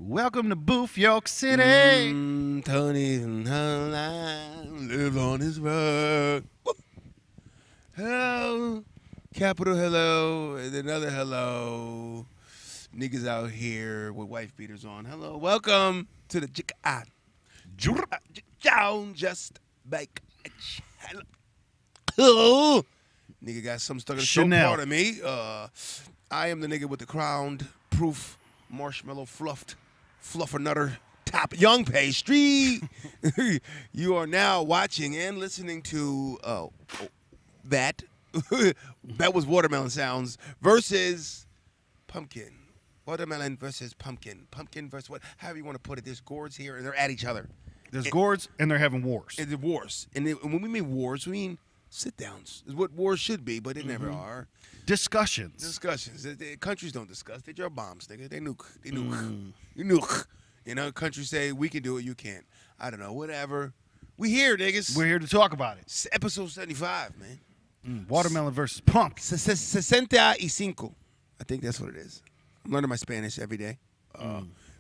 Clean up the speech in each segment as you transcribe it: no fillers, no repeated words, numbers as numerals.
Welcome to Booth, York City. Tony from Hotline lives on his rug. Hello, capital hello, and another hello. Niggas out here with wife beaters on. Hello, welcome to the just bake. Hello. Nigga got something stuck in the throat. Part of me. I am the nigga with the crowned proof marshmallow fluffernutter top young pastry. You are now watching and listening to that. That was watermelon sounds versus pumpkin. Watermelon versus pumpkin. Pumpkin versus what? However you want to put it. There's gourds here and they're at each other. There's gourds and they're having wars. And they're wars. And when we mean wars, we mean sit downs. Is what wars should be, but they never are. Discussions. Countries don't discuss. They drop bombs, nigga. They nuke. You nuke. You know, countries say we can do it, you can't. I don't know. Whatever. We here, niggas. We're here to talk about it. It's episode 75, man. Watermelon versus pumpkin. 65. I think that's what it is. I'm learning my Spanish every day.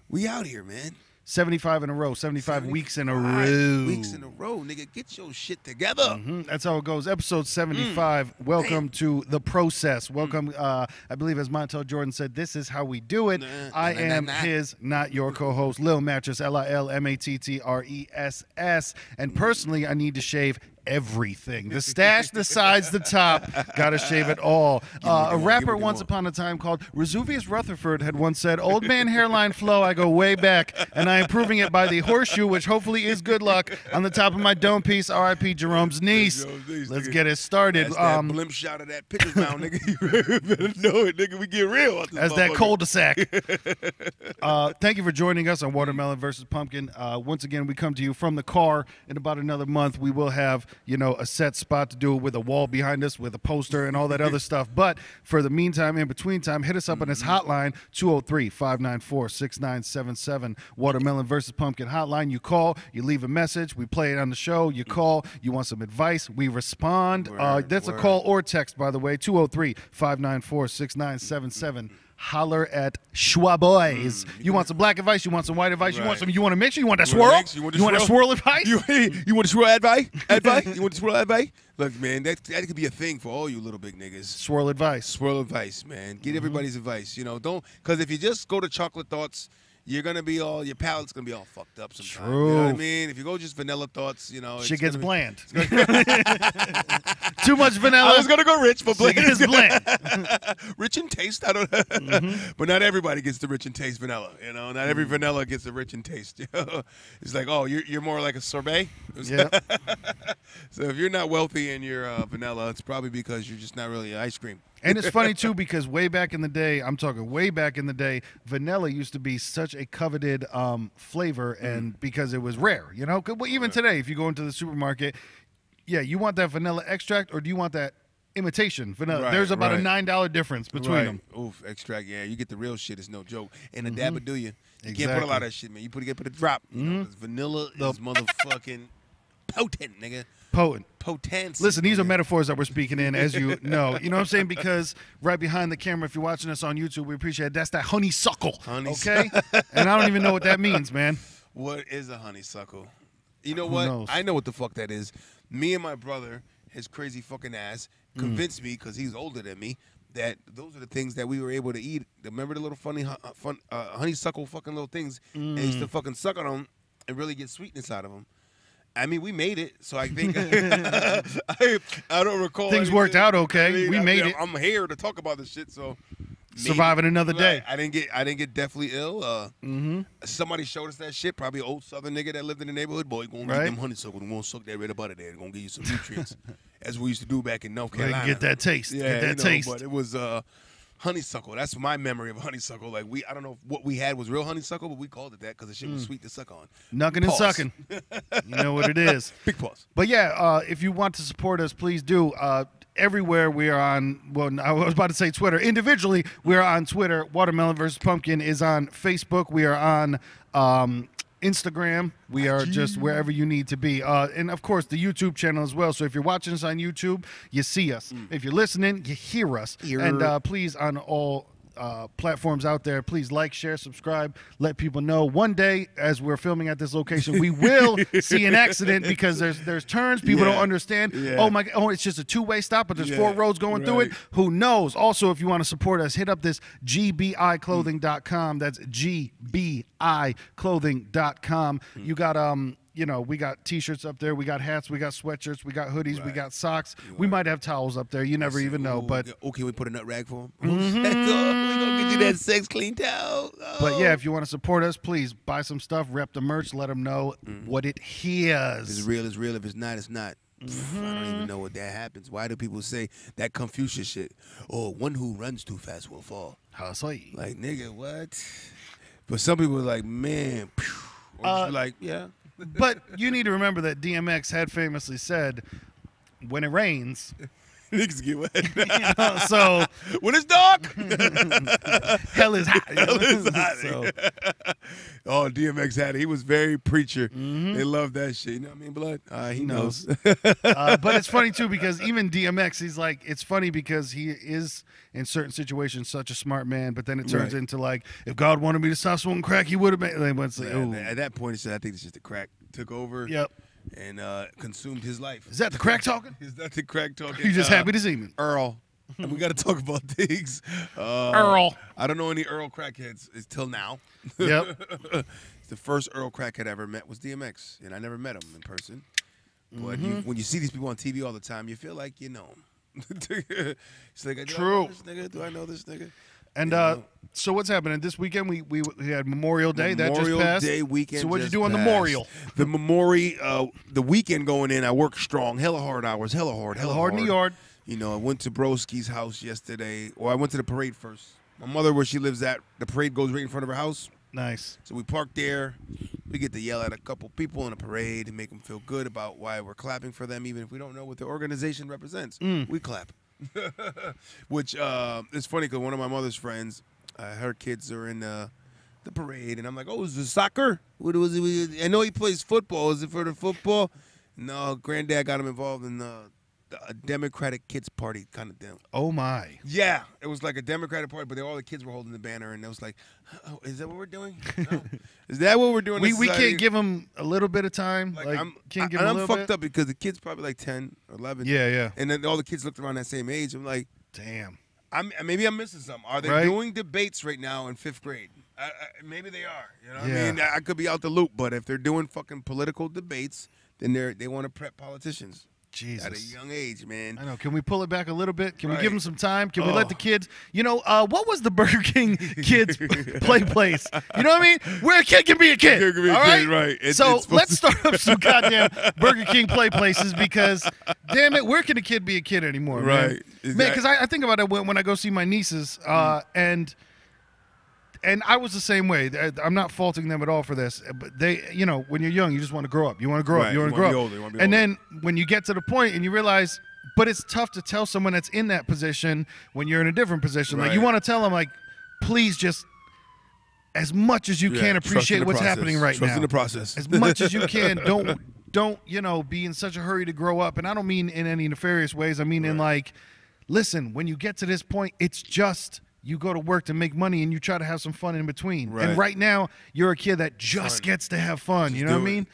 We out here, man. 75 in a row. 75 weeks in a row. Weeks in a row, nigga. Get your shit together. That's how it goes. Episode 75. Welcome to the process. Welcome. I believe, as Montel Jordan said, this is how we do it. I am his, not your co-host, Lil Mattress, LILMATTRESS. And personally, I need to shave everything. The stash, the sides, the top. Gotta shave it all. A rapper once upon a time called Vesuvius Rutherford had once said, "Old man hairline flow, I go way back, and I am proving it by the horseshoe, which hopefully is good luck, on the top of my dome piece, R.I.P. Jerome's niece." Let's get it started. That's that blimp shot of that pitcher's mound, nigga. You better know it, nigga. We get real. As that cul-de-sac. Thank you for joining us on Watermelon versus Pumpkin. Once again, we come to you from the car. In about another month, we will have, you know, a set spot to do it with a wall behind us with a poster and all that other stuff. But for the meantime, in between time, hit us up on this hotline, 203-594-6977. Watermelon versus Pumpkin hotline. You call, you leave a message, we play it on the show. You call, you want some advice, we respond. That's a call or text, by the way, 203-594-6977. Holler at Schwaboys. You want some black advice? You want some white advice? You want some? You want to mix? You want that swirl? You want that swirl advice? You want the swirl advice? You want the swirl advice? Look, man, that could be a thing for all you little big niggas. Swirl advice. Swirl advice, man. Get everybody's advice. You know, because if you just go to Chocolate Thoughts, you're gonna be your palate's gonna be all fucked up sometimes. True. You know what I mean? If you go just Vanilla Thoughts, you know, shit gets bland. Too much vanilla. I was gonna go rich, but bland is bland. Rich in taste, I don't know. But not everybody gets the rich in taste vanilla. You know, not every vanilla gets the rich in taste. You know? It's like, oh, you're more like a sorbet. Yeah. So if you're not wealthy and you're vanilla, it's probably because you're just not really ice cream. And it's funny, too, because way back in the day, I'm talking way back in the day, vanilla used to be such a coveted flavor, and because it was rare, you know? Well, even today, if you go into the supermarket, yeah, you want that vanilla extract or do you want that imitation vanilla? Right, there's about a $9 difference between them. Oof, extract, yeah. You get the real shit, it's no joke. And a dab do you. You can't put a lot of that shit, man. You put a drop. You know, 'cause vanilla is motherfucking potent, nigga. Potent. Listen, these are metaphors that we're speaking in, as you know. You know what I'm saying? Because right behind the camera, if you're watching us on YouTube, we appreciate it. That's that honeysuckle, okay? And I don't even know what that means, man. What is a honeysuckle? You know what? Knows? I know what the fuck that is. Me and my brother, his crazy fucking ass, convinced me, because he's older than me, that those are the things that we were able to eat. Remember the little funny honeysuckle fucking little things? And used to fucking suck on them and really get sweetness out of them. I mean, we made it, so I think I don't recall. Things worked out okay. I mean, we made it. I'm here to talk about this shit, so surviving another day. I didn't get deathly ill. Somebody showed us that shit. Probably an old Southern nigga that lived in the neighborhood. Boy, gonna get them honeysuckle. We gonna suck that red butter there. Gonna give you some nutrients, as we used to do back in North Carolina. Get that taste. Yeah, get that taste. But it was honeysuckle. That's my memory of honeysuckle. Like I don't know if what we had was real honeysuckle, but we called it that because the shit was sweet to suck on. Knucking and sucking. You know what it is. Big pause. But yeah, if you want to support us, please do. Everywhere we are on, well, I was about to say Twitter. Individually, we are on Twitter. Watermelon versus Pumpkin is on Facebook. We are on Instagram. We are just wherever you need to be. And, of course, the YouTube channel as well. So if you're watching us on YouTube, you see us. If you're listening, you hear us. And please, on all platforms out there. Please like, share, subscribe, let people know. One day, as we're filming at this location, we will see an accident because there's turns people don't understand. Oh my, it's just a two-way stop, but there's 4 roads going through it. Who knows? Also, if you want to support us, hit up this gbiclothing.com. That's gbiclothing.com. You got we got T-shirts up there, we got hats, we got sweatshirts, we got hoodies, we got socks. We might have towels up there. You never even know. But okay, we put a nut rag for them. We gonna get you that sex clean towel. But yeah, if you want to support us, please buy some stuff, rep the merch, let them know what it is. If it's real, it's real. If it's not, it's not. I don't even know what that happens. Why do people say that Confucius shit? Oh, one who runs too fast will fall. Like, nigga, what? But some people are like, man, or like, yeah. But you need to remember that DMX had famously said, when it rains, niggas get wet. So when it's dark, hell is hot. Hell is hot. So. Oh, DMX had it. He was very preacher. They love that shit. You know what I mean, Blood? He knows. But it's funny, too, because even DMX, he's like, it's funny because he is, in certain situations, such a smart man, but then it turns into like, if God wanted me to stop smoking crack, he would have made it. At that point, he said, I think it's just the crack took over. Yep. And consumed his life. Is that the crack talking? Is that the crack talking? You just happy to see me. Earl. And we got to talk about things. Earl. I don't know any Earl crackheads till now. Yep. The first Earl crackhead I ever met was DMX, and I never met him in person. But when you see these people on TV all the time, you feel like you know them. It's like, True. Do I know this nigga? And so what's happening this weekend? We had Memorial Day that just passed. Memorial Day weekend. So what'd you do on the Memorial? The Memorial, the weekend going in, I worked strong, hella hard hours, hella hard in the yard. You know, I went to Broski's house yesterday. Or I went to the parade first. My mother, where she lives at, the parade goes right in front of her house. Nice. So we parked there. We get to yell at a couple people in a parade and make them feel good about why we're clapping for them, even if we don't know what the organization represents. We clap. Which is funny because one of my mother's friends, her kids are in the parade, and I'm like, oh, is this soccer? What was it? I know he plays football. Is it for the football? No, granddad got him involved in a Democratic kids party kind of deal. Oh my. Yeah, it was like a Democratic party, but all the kids were holding the banner, and it was like, oh, is that what we're doing? No. Is that what we're doing? We can't give them a little bit of time. I'm I'm fucked up because the kid's probably like 10 or 11. Yeah. And then all the kids looked around that same age. I'm like, damn. Maybe I'm missing something. Are they doing debates right now in 5th grade? Maybe they are. You know what I mean? I could be out the loop, but if they're doing fucking political debates, then they want to prep politicians. Jesus. At a young age, man. I know. Can we pull it back a little bit? Can we give them some time? Can we let the kids, what was the Burger King kids play place? You know what I mean? Where a kid can be a kid. All right? Right. So let's start up some goddamn Burger King play places because, damn it, where can a kid be a kid anymore? Right. Man, Exactly. because I think about it when I go see my nieces, and I was the same way. I'm not faulting them at all for this. But they, when you're young, you just want to grow up. You want to grow up. You want to grow up. Older, and then when you get to the point and you realize, but it's tough to tell someone that's in that position when you're in a different position. Like you want to tell them, like, please just, as much as you can, appreciate what's happening right now. Trust in the process. As much as you can. Don't be in such a hurry to grow up. And I don't mean in any nefarious ways. I mean in like, listen, when you get to this point, it's just. You go to work to make money and you try to have some fun in between. Right. And right now, you're a kid that just gets to have fun. You know what I mean?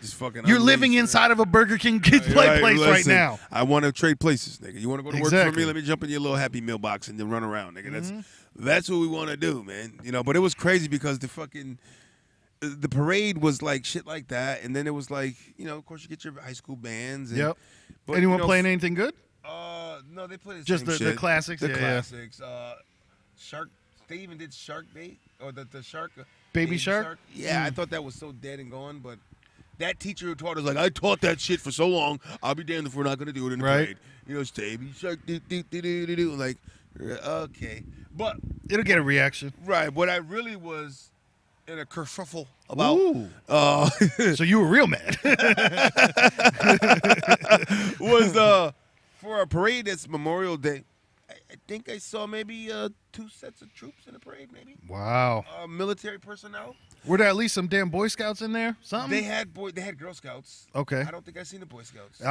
You're living inside of a Burger King kids play place right now. I want to trade places, nigga. You want to go to work for me? Let me jump in your little Happy Meal box and then run around, nigga. That's what we want to do, man. But it was crazy because the parade was like shit like that. And then it was like, of course you get your high school bands. And, but, anyone playing anything good? No, they played just the classics. The classics. Shark. They even did Shark Bait or the Shark. Baby Shark. Yeah, I thought that was so dead and gone. But that teacher who taught us, like, I taught that shit for so long. I'll be damned if we're not gonna do it in the parade. It's Baby Shark. Like, okay, but it'll get a reaction. Right. What I really was in a kerfuffle about. So you were real mad. Was for a parade that's Memorial Day. I think I saw maybe 2 sets of troops in the parade, maybe. Wow. Military personnel. Were there at least some damn Boy Scouts in there? Something? They had Girl Scouts. Okay. I don't think I seen the Boy Scouts.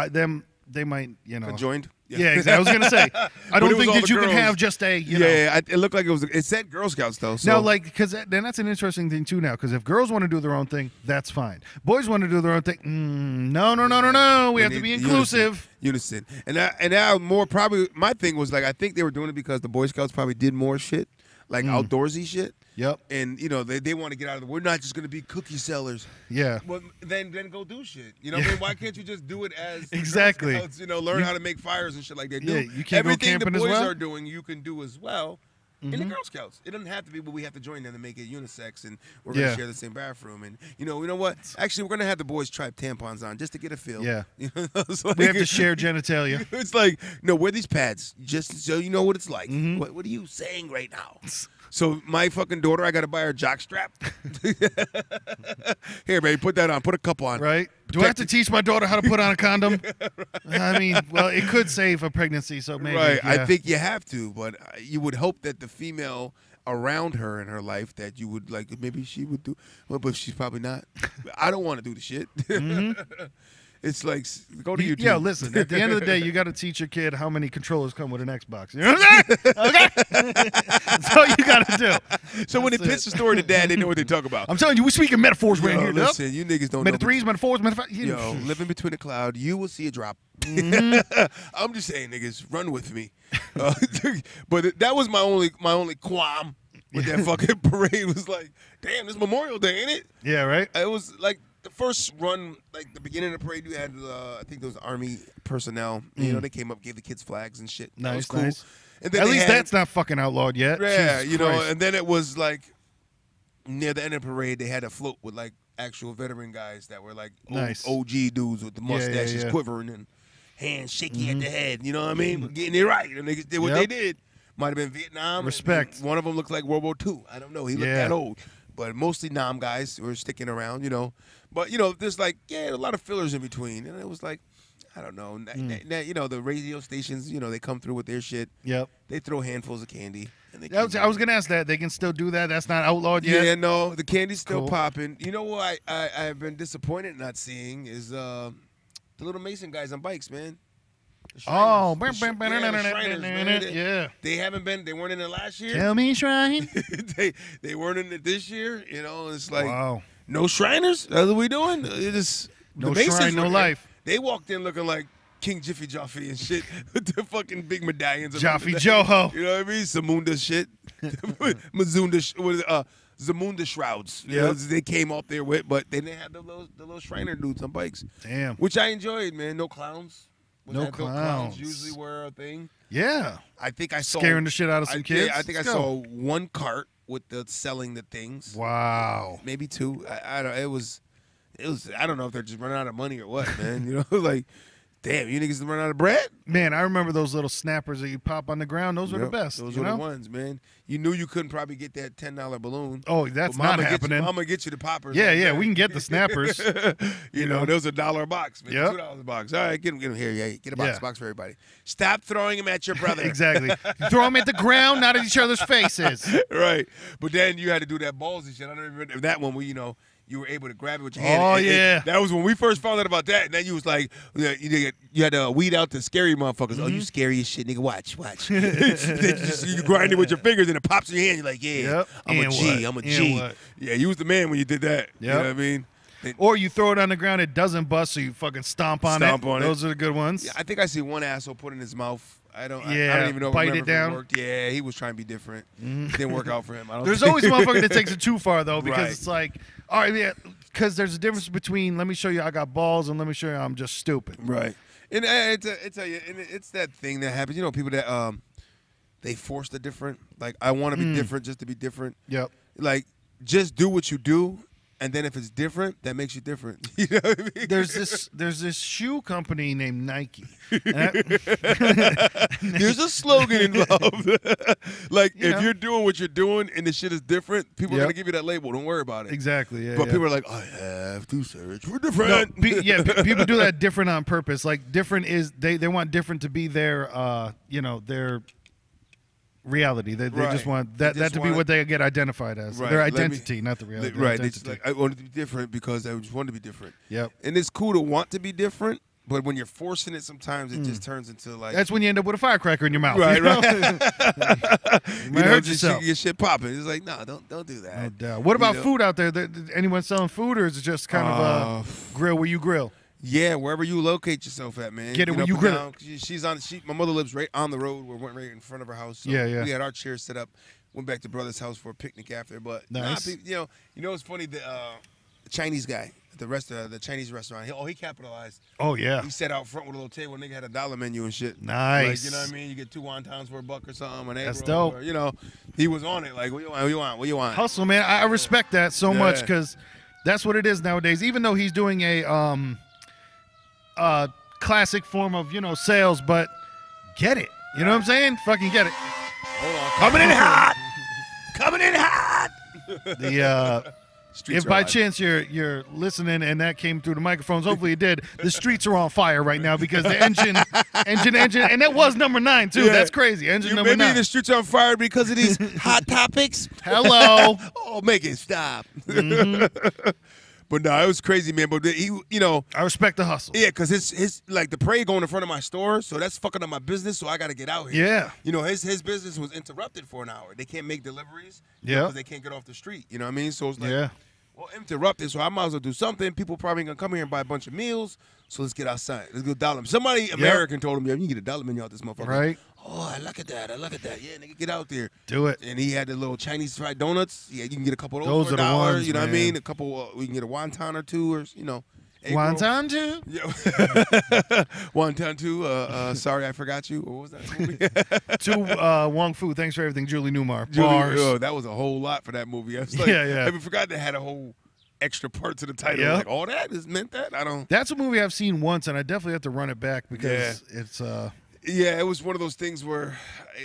they might, conjoined. Yeah, exactly. I was gonna say, I don't think that you can have just a. It looked like it said Girl Scouts though. So. Now, because then that's an interesting thing too. Now, because if girls want to do their own thing, that's fine. Boys want to do their own thing. No. We have to be inclusive. Unison. And now more probably my thing was like I think they were doing it because the Boy Scouts probably did more shit, like outdoorsy shit. Yep. And they want to get out of the. We're not just going to be cookie sellers. Yeah. Well, then go do shit. You know what I mean? Why can't you just do it as exactly? Girl Scouts, learn how to make fires and shit like that. Yeah, you can't everything go camping the boys as well? are doing, you can do as well. In the Girl Scouts, it doesn't have to be, but we have to join them to make it unisex, and we're gonna share the same bathroom. And you know what? Actually, we're gonna have the boys try tampons on just to get a feel. Yeah. Like, we have to share genitalia. It's like, no, wear these pads just so you know what it's like. What are you saying right now? So my fucking daughter, I got to buy her jock strap. Here, baby, put that on. Put a cup on. Right? Do I have to teach my daughter how to put on a condom? Right. I mean, well, it could save a pregnancy, so maybe. Right. Yeah. I think you have to, but you would hope that the female around her in her life that you would like, maybe she would do, well, but she's probably not. I don't want to do the shit. It's like, go to YouTube. Yeah, listen, at the end of the day, you got to teach your kid how many controllers come with an Xbox. You know what I'm saying? Okay? That's all you got to do. So when they pitch the story to dad, they know what they talk about. I'm telling you, we speak in metaphors right here. Listen, you niggas don't know. Meta threes, metaphors, Yo, living between the cloud, you will see a drop. I'm just saying, niggas, run with me. But that was my only qualm with that fucking parade. Was like, damn, this Memorial Day, ain't it? Yeah, right? It was like, the first run, like the beginning of the parade, you had, I think those Army personnel. They came up, gave the kids flags and shit. Nice, that was cool. Nice. And then at least that's not fucking outlawed yet. Yeah, Jesus Christ. and then it was like near the end of the parade, they had a float with like actual veteran guys that were like OG dudes with the mustaches quivering and hands shaky at the head. You know what I mean? Getting it right. And they did what they did. Might have been Vietnam. Respect. One of them looked like World War II. I don't know. He looked that old. But mostly Nam guys were sticking around, But, there's like, a lot of fillers in between. And it was like, I don't know. The radio stations, they come through with their shit. Yep. They throw handfuls of candy. And I was going to ask that. They can still do that? That's not outlawed yet? Yeah, no. The candy's still popping. You know what I've been disappointed not seeing is the Little Mason guys on bikes, man. Oh, the Shriners, man. Yeah. They haven't been. They weren't in it last year. Tell me, Shrine. they weren't in it this year. It's like wow. No Shriners. That's what we doing. It is no Shrine, no life. They walked in looking like King Jiffy Joffe and shit with the fucking big medallions. Joffe Joho. You know what I mean? Zamunda shit. Zamunda shrouds. Yeah. They came up there with, but they didn't have the little Shriner dudes on bikes. Damn. Which I enjoyed, man. No clowns. No clowns. Usually were a thing. Yeah. I think I saw scaring the shit out of some kids. I think I saw one cart with the selling the things. Wow. Maybe two. I don't. It was. I don't know if they're just running out of money or what, man. Like, damn, you niggas run out of bread. Man, I remember those little snappers that you pop on the ground. Those were the best. Those were the ones, man. You knew you couldn't probably get that $10 balloon. Oh, that's not happening. Mama get you the poppers. Yeah, we can get the snappers. you know, those are $1 a box, man. Yep. $2 a box. All right, get them here. Yeah, get a box for everybody. Stop throwing them at your brother. Exactly. Throw them at the ground, not at each other's faces. Right. But then you had to do that ballsy shit. I don't remember that one where, you were able to grab it with your hand. Oh, yeah. That was when we first found out about that. And then you was like, you had to weed out the scary motherfuckers. Oh, you scary as shit, nigga. Watch. You grind it with your fingers and it pops in your hand. You're like, yeah, I'm a G. Yeah, you was the man when you did that. Yep. You know what I mean? Or you throw it on the ground, it doesn't bust, so you fucking stomp on it. Those are the good ones. Yeah, I think I see one asshole put it in his mouth. I don't even know. Bite it down. If it worked. Yeah, he was trying to be different. Didn't work out for him. There's always a motherfucker that takes it too far though, because it's like, all right, yeah, because there's a difference between let me show you I got balls and let me show you I'm just stupid. Right. And it's that thing that happens. People that they force the different. Like I want to be different just to be different. Yep. Like just do what you do. And then if it's different, that makes you different. You know what I mean? There's this shoe company named Nike. There's a slogan involved. Like if you're doing what you're doing and the shit is different, people are gonna give you that label. Don't worry about it. Exactly. Yeah. But people are like, I have to search for different. No, people do that different on purpose. Like different is they want different to be their their reality. They just want that to be what they get identified as. Their identity, not the reality. Right. It's like I want to be different because I just want to be different. Yep. And it's cool to want to be different, But when you're forcing it, sometimes it just turns into like. That's when you end up with a firecracker in your mouth. Right, you know? right. You might hurt yourself. You get shit popping. It's like, no, don't do that. No doubt. What about food out there? Anyone selling food, or is it just kind of a grill where you grill? Yeah, wherever you locate yourself at, man. Get it where you grill. My mother lives right on the road. We went right in front of her house. So yeah. We had our chairs set up. Went back to brother's house for a picnic after. But nice. You know, it's funny. The Chinese guy, the Chinese restaurant. He capitalized. Oh yeah. He sat out front with a little table. Nigga had a $1 menu and shit. Nice. Like, you know what I mean? You get 2 wontons for $1 or something. That's dope. Or, you know, he was on it. Like, what you want? What you want? Hustle, man. I respect that so much because that's what it is nowadays. Even though he's doing a classic form of sales, but get it. You know what I'm saying? Fucking get it. Hold on. Coming in hot. Coming in hot. If by chance you're listening and that came through the microphones, hopefully it did. The streets are on fire right now because the engine, and that was number 9 too. Yeah. That's crazy. Engine number 9. Maybe the streets are on fire because of these hot topics. Hello. Oh, make it stop. But no, it was crazy, man. But he, I respect the hustle. Yeah, because his like the parade going in front of my store, so that's fucking up my business. So I got to get out here. Yeah. His business was interrupted for an hour. They can't make deliveries. Yeah. Because they can't get off the street. You know what I mean? So it's like, well, interrupted. So I might as well do something. People probably gonna come here and buy a bunch of meals. So let's get outside. Let's go $1. Somebody American told him, "Yeah, you can get $1 menu out this motherfucker." Right. Oh, I look at that. Yeah, nigga, get out there. Do it. And he had the little Chinese fried donuts. Yeah, you can get a couple of those for are the $1. ones, you know man. what I mean? A couple. We can get a wonton or 2, or Wonton too? Yeah. Wonton too. Sorry, I forgot you. What was that movie? To Wong Fu. Thanks for everything, Julie Newmar. Bars. Oh, that was a whole lot for that movie. I was like, yeah. I forgot they had a whole extra part to the title. Like, all that is meant that? I don't. That's a movie I've seen once, and I definitely have to run it back because it's. Yeah, it was one of those things where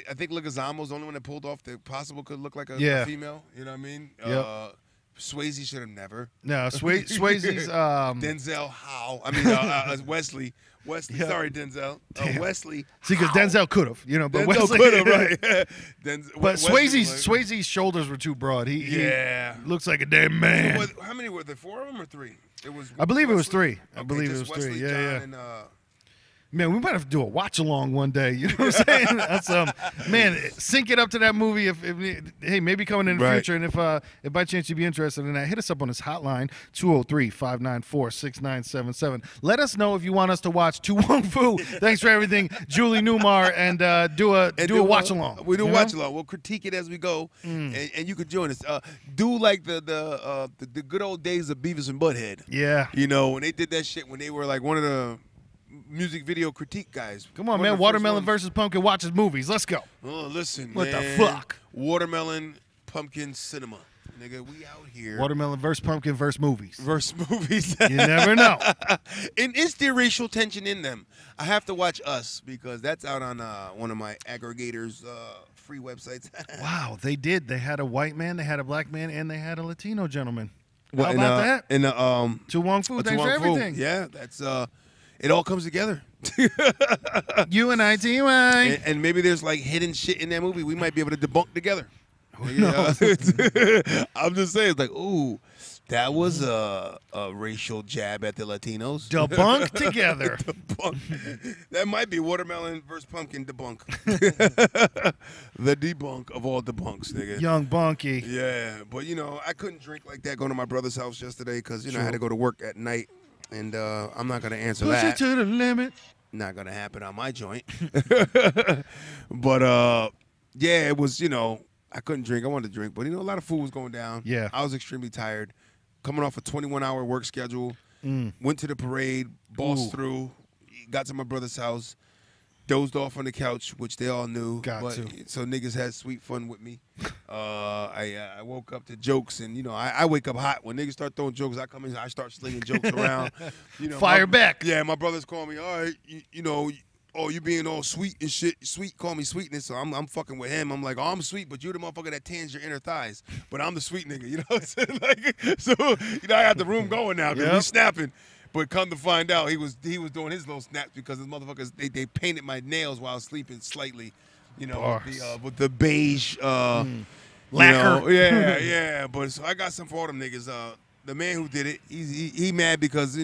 I think Leguizamo's the only one that pulled off the possible could look like a female. You know what I mean? Yep. Swayze should have never. No, Swayze's. Denzel Howe. I mean, Wesley. Yep. Sorry, Denzel. Wesley. See, because Denzel could have, but Denzel Wesley could have, right? But Swayze's shoulders were too broad. He looks like a damn man. So how many were there? 4 of them or 3? It was. I believe it was 3. Okay, I believe it was Wesley, 3. John, Yeah. And, man, we might have to do a watch along one day. You know what I'm saying? That's man, sync it up to that movie. If hey, maybe coming in the future, and if by chance you'd be interested in that, hit us up on this hotline 203-594-6977. Let us know if you want us to watch To Wong Fu. Thanks for everything, Julie Newmar, and do a watch along. We do a watch along. We'll critique it as we go, and you could join us. Do like the good old days of Beavis and Butthead. Yeah, when they did that shit when they were like one of the music video critique guys. Come on, man. Watermelon versus Pumpkin watches movies. Let's go. Oh, listen, what man. the fuck? Watermelon Pumpkin Cinema. Nigga, we out here. Watermelon versus Pumpkin versus movies. You never know. And is there racial tension in them? I have to watch Us because that's out on one of my aggregators free websites. Wow, they did. They had a white man, they had a black man, and they had a Latino gentleman. How about that? And To Wong Fu, thanks for everything. Yeah, that's it all comes together. UNITY. And maybe there's like hidden shit in that movie we might be able to debunk together. No. I'm just saying, it's like, ooh, that was a racial jab at the Latinos. Debunk together. Debunk. That might be Watermelon versus Pumpkin debunk. The debunk of all debunks, nigga. Young Bunky. Yeah, but I couldn't drink like that going to my brother's house yesterday because I had to go to work at night. And I'm not going to answer that. Push it to the limit. Not going to happen on my joint. But, yeah, it was, I couldn't drink. I wanted to drink. But, a lot of food was going down. Yeah. I was extremely tired. Coming off a 21-hour work schedule. Went to the parade. Bossed through. Got to my brother's house. Dozed off on the couch, which they all knew. So niggas had sweet fun with me. I woke up to jokes, and I wake up hot when niggas start throwing jokes. I come in, I start slinging jokes around. Fire back. Yeah, my brothers call me. All right, you being all sweet and shit. Sweet, call me sweetness. So I'm fucking with him. I'm like, I'm sweet, but you're the motherfucker that tans your inner thighs. But I'm the sweet nigga. You know what I'm saying? I got the room going now because we snapping. But come to find out, he was doing his little snaps because the motherfuckers they painted my nails while sleeping slightly, with the beige lacquer. Yeah. But so I got some for all them niggas. the man who did it, he mad because,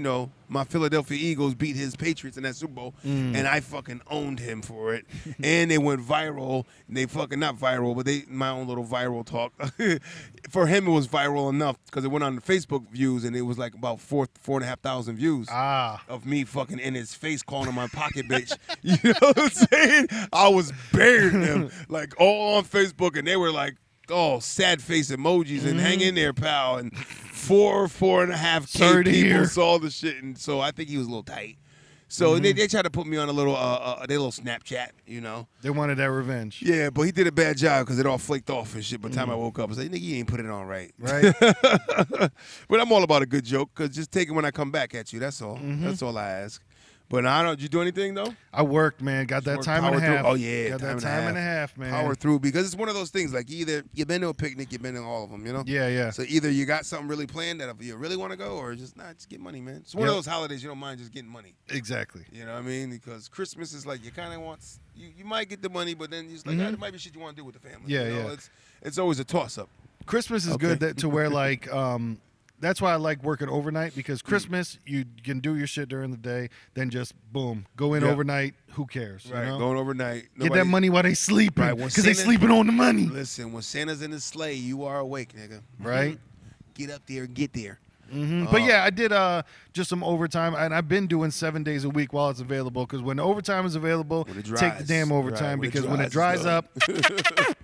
my Philadelphia Eagles beat his Patriots in that Super Bowl, and I fucking owned him for it. And they went viral. And they fucking, not viral, but my own little viral talk. For him, it was viral enough because it went on the Facebook views, and it was like about 4,500 views of me fucking in his face calling him my pocket bitch. You know what I'm saying? I was burying him, like, all on Facebook, and they were like, sad face emojis and hang in there, pal. And 4.5K people saw the shit, and so I think he was a little tight. So they tried to put me on a little their little Snapchat, They wanted that revenge. Yeah, but he did a bad job because it all flaked off and shit. By the time I woke up, I was like, nigga, you ain't put it on right. Right. But I'm all about a good joke because just take it when I come back at you. That's all. That's all I ask. But did you do anything, though? I worked, man. Got that time and a half. Oh, yeah. Got that time and a half, man. Power through, because it's one of those things, like either you've been to a picnic, you've been to all of them, Yeah, yeah. So either you got something really planned that if you really want to go, or just get money, man. It's one of those holidays you don't mind just getting money. Exactly. You know what I mean? Because Christmas is like you kind of want, you might get the money, but then you're just like, there might be shit you want to do with the family. Yeah, yeah. It's always a toss-up. Christmas is good to where, like, that's why I like working overnight, because Christmas, you can do your shit during the day, then just, boom, go in overnight. Who cares? Right, going overnight. Get that money while they sleeping, because they sleeping on the money. Listen, when Santa's in his sleigh, you are awake, nigga. Right? Get up there and get there. But yeah, I did just some overtime, and I've been doing 7 days a week while it's available, because when overtime is available, take the damn overtime, because when it dries up,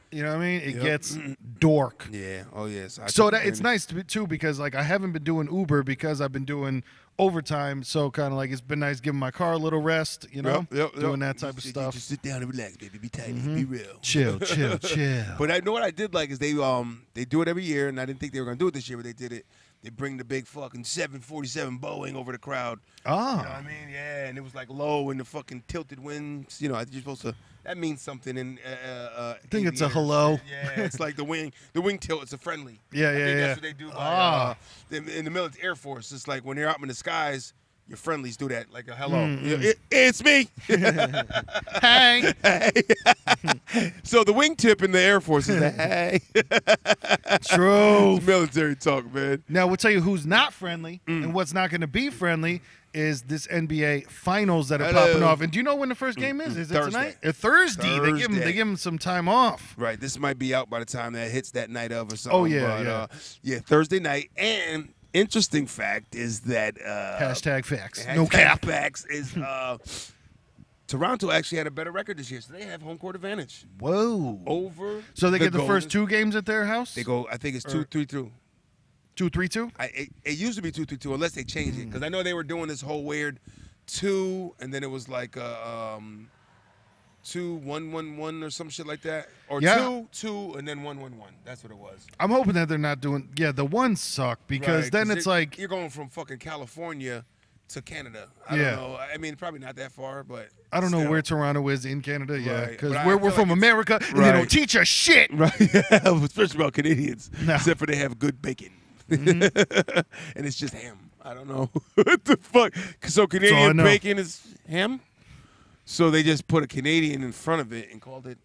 you know what I mean? It gets dork. Yeah. Oh, yes. So it's nice too, because like I haven't been doing Uber because I've been doing overtime. So kind of like it's been nice giving my car a little rest, doing that type of stuff. Just sit down and relax, baby. Be tight. Be real. Chill. But I know what I did like is they do it every year, and I didn't think they were gonna do it this year, but they did it. They bring the big fucking 747 Boeing over the crowd. You know what I mean? Yeah, and it was like low in the fucking tilted winds. I think you're supposed to. That means something in. I think it's a hello. Yeah, it's like the wing tilt. It's a friendly. Yeah. That's what they do. In the military, Air Force, it's like when you're up in the skies, your friendlies do that, like a hello. It's me. Hey. So the wingtip in the Air Force is a hey. True. It's military talk, man. Now, we'll tell you who's not friendly and what's not going to be friendly is this NBA Finals that are popping off. And do you know when the first game is? Is it Thursday. tonight? Thursday. They give them some time off. Right. This might be out by the time that hits that night of or something. Oh, yeah, yeah, Thursday night. And interesting fact is that hashtag facts. Hashtag no cap. Facts is Toronto actually had a better record this year, so they have home court advantage. Whoa. Over. So they get the first 2 games at their house? They go, I think it's 2-3-2. 2-3-2? It used to be 2-3-2 unless they changed it, because I know they were doing this whole weird 2, and then it was like 2-1-1-1 or some shit like that, or 2-2 and then 1-1-1. That's what it was. I'm hoping that they're not doing. Yeah, the ones suck, because then it's like you're going from fucking California to Canada. I don't know. I mean, probably not that far, but I don't know where Toronto is in Canada. Yeah, because right. we're from America, and they don't teach us shit. Right. Especially about Canadians. No. Except for they have good bacon. And it's just ham. I don't know. What the fuck? So Canadian bacon is ham? So they just put a Canadian in front of it and called it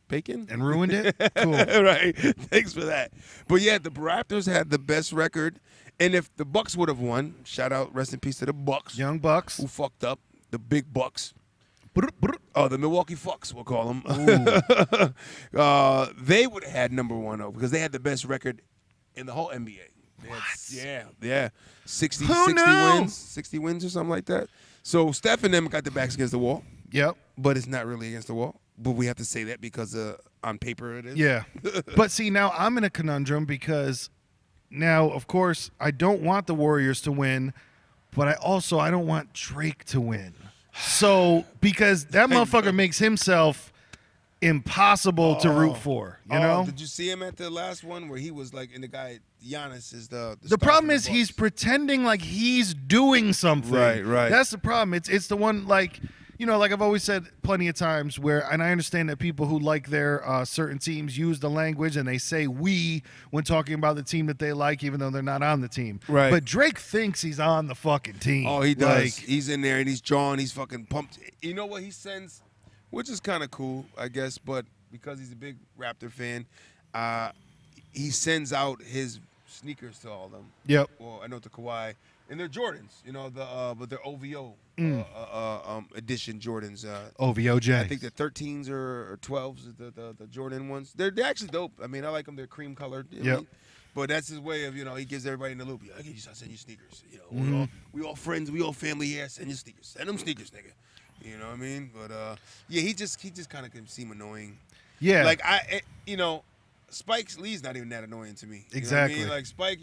bacon? And ruined it? Cool. Right. Thanks for that. But yeah, the Raptors had the best record. And if the Bucks would have won, shout out, rest in peace to the Bucks. Young Bucks. Who fucked up. The big Bucks. Oh, the Milwaukee Fucks, we'll call them. They would have had number 1 because they had the best record in the whole NBA. Yeah. 60 wins. 60 wins or something like that. So Steph and them got their backs against the wall. Yep. But it's not really against the wall. But we have to say that because on paper it is. Yeah. But see, now I'm in a conundrum because now, of course, I don't want the Warriors to win, but I don't want Drake to win. So, because that motherfucker makes himself impossible to root for, you know? Did you see him at the last one where he was like, and the guy, Giannis is the problem is he's pretending like he's doing something. Right. That's the problem. It's the one, like, like I've always said plenty of times and I understand that people who like their certain teams use the language and they say we when talking about the team that they like, even though they're not on the team. Right. But Drake thinks he's on the fucking team. Oh, he does. He's in there and he's drawing. He's fucking pumped. You know what he sends, which is kind of cool, I guess, but because he's a big Raptor fan, he sends out his sneakers to all of them. Yep. Well, I know to Kawhi, and they're Jordans. You know but they're OVO edition Jordans. OVOJ. I think the 13s or 12s, the Jordan ones. They're actually dope. I mean, I like them. They're cream colored. You know what I mean? But that's his way of, he gives everybody in the loop. I send you sneakers. We all friends. We all family here. Send you sneakers. Send them sneakers, nigga. You know what I mean? But yeah, he just kind of can seem annoying. Yeah. Like Spike Lee's not even that annoying to me. Exactly. Know what I mean? Like Spike,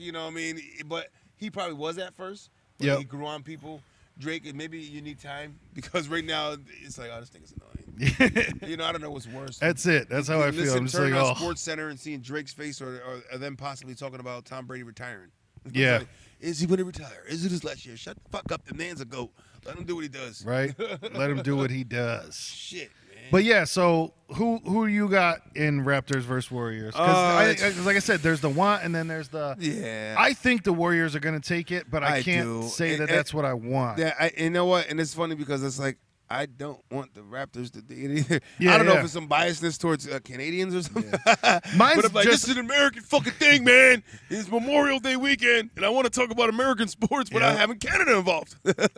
but he probably was at first. But he grew on people. Drake, maybe you need time because right now it's like, oh, this thing is annoying. I don't know what's worse. That's it. That's how I feel. I'm just turning like, on Sports Center and seeing Drake's face, or them possibly talking about Tom Brady retiring. Yeah. Like, is he going to retire? Is it his last year? Shut the fuck up. The man's a GOAT. Let him do what he does. Right. Let him do what he does. Shit, man. But yeah, so who you got in Raptors versus Warriors? Because like I said, there's the want and then there's the. Yeah. I think the Warriors are going to take it, but I can't say that's what I want. Yeah, you know what? And it's funny because it's like, I don't want the Raptors to do it either. Yeah, I don't know if it's some biasness towards Canadians or something. Yeah. Mine's but I'm like, this is an American fucking thing, man. It's Memorial Day weekend, and I want to talk about American sports, but I having Canada involved.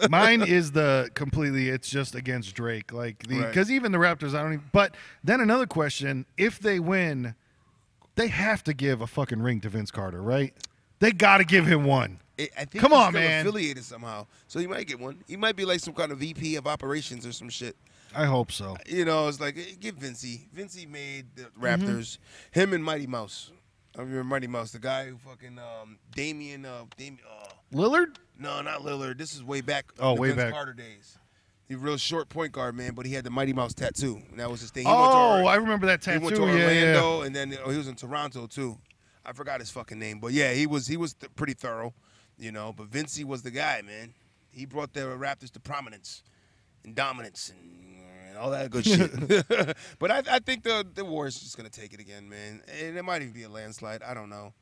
Mine is it's just against Drake. Because even the Raptors, I don't even. But then another question, if they win, they have to give a fucking ring to Vince Carter, right? They got to give him one. I think Come he's on, still man. affiliated somehow, so he might get one. He might be like some kind of VP of operations or some shit. I hope so. It's like, give Vincey. Vincey made the Raptors. Him and Mighty Mouse. I remember Mighty Mouse, the guy who fucking Damian. Lillard? No, not Lillard. This is way back. Way Vince back. Carter days. He was a real short point guard, man, but he had the Mighty Mouse tattoo, and that was his thing. I remember that tattoo. He went to Orlando, and then he was in Toronto too. I forgot his fucking name, but yeah, he was pretty thorough. But Vincey was the guy, man. He brought the Raptors to prominence and dominance and all that good shit. But I think the Warriors just going to take it again, man. And it might even be a landslide. I don't know.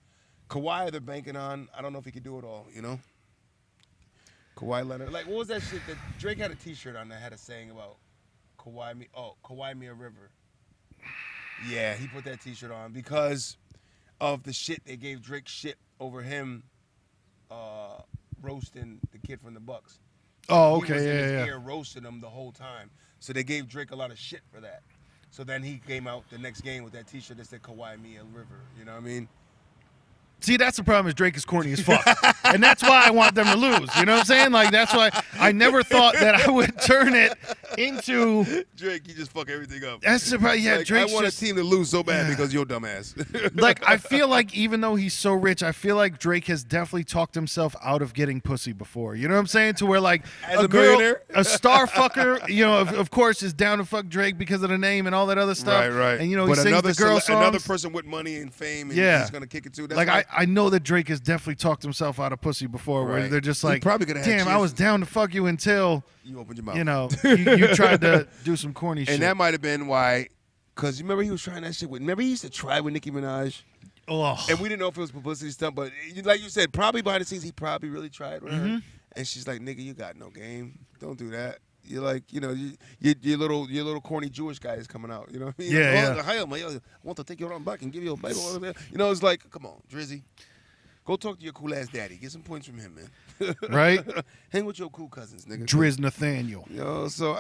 Kawhi, they're banking on. I don't know if he could do it all, Kawhi Leonard. Like, what was that shit that Drake had a T-shirt on that had a saying about Kawhi me a river. Yeah, he put that T-shirt on because of the shit they gave Drake shit over him roasting the kid from the Bucks. Oh, okay, he was in his yeah. ear roasting him the whole time. So they gave Drake a lot of shit for that. So then he came out the next game with that T-shirt that said Kawhi me a river. You know what I mean? See, that's the problem is Drake is corny as fuck. And that's why I want them to lose. You know what I'm saying? Like, that's why I never thought that I would turn it into... Drake, you just fuck everything up. That's the problem. Yeah, like, Drake's I want just, a team to lose so bad because you're dumbass. Like, I feel like even though he's so rich, I feel like Drake has definitely talked himself out of getting pussy before. You know what I'm saying? To where, like, as a girl, a star fucker, of course, is down to fuck Drake because of the name and all that other stuff. Right. And, he but sings the girl songs. Another person with money and fame, and he's going to kick it too. That's like, I know that Drake has definitely talked himself out of pussy before where they're just like, damn, I was down to fuck you until you opened your mouth. You tried to do some corny shit. And that might have been why, because you remember he was trying that shit with, remember he used to try with Nicki Minaj? Oh. And we didn't know if it was publicity stuff, but like you said, probably behind the scenes, he probably really tried with her. And she's like, nigga, you got no game. Don't do that. You're like, your little corny Jewish guy is coming out. You know what I mean? Yeah, I want to take you around back and give you a Bible. It's like, come on, Drizzy. Go talk to your cool ass daddy. Get some points from him, man. Right? Hang with your cool cousins, nigga. Driz Nathaniel. So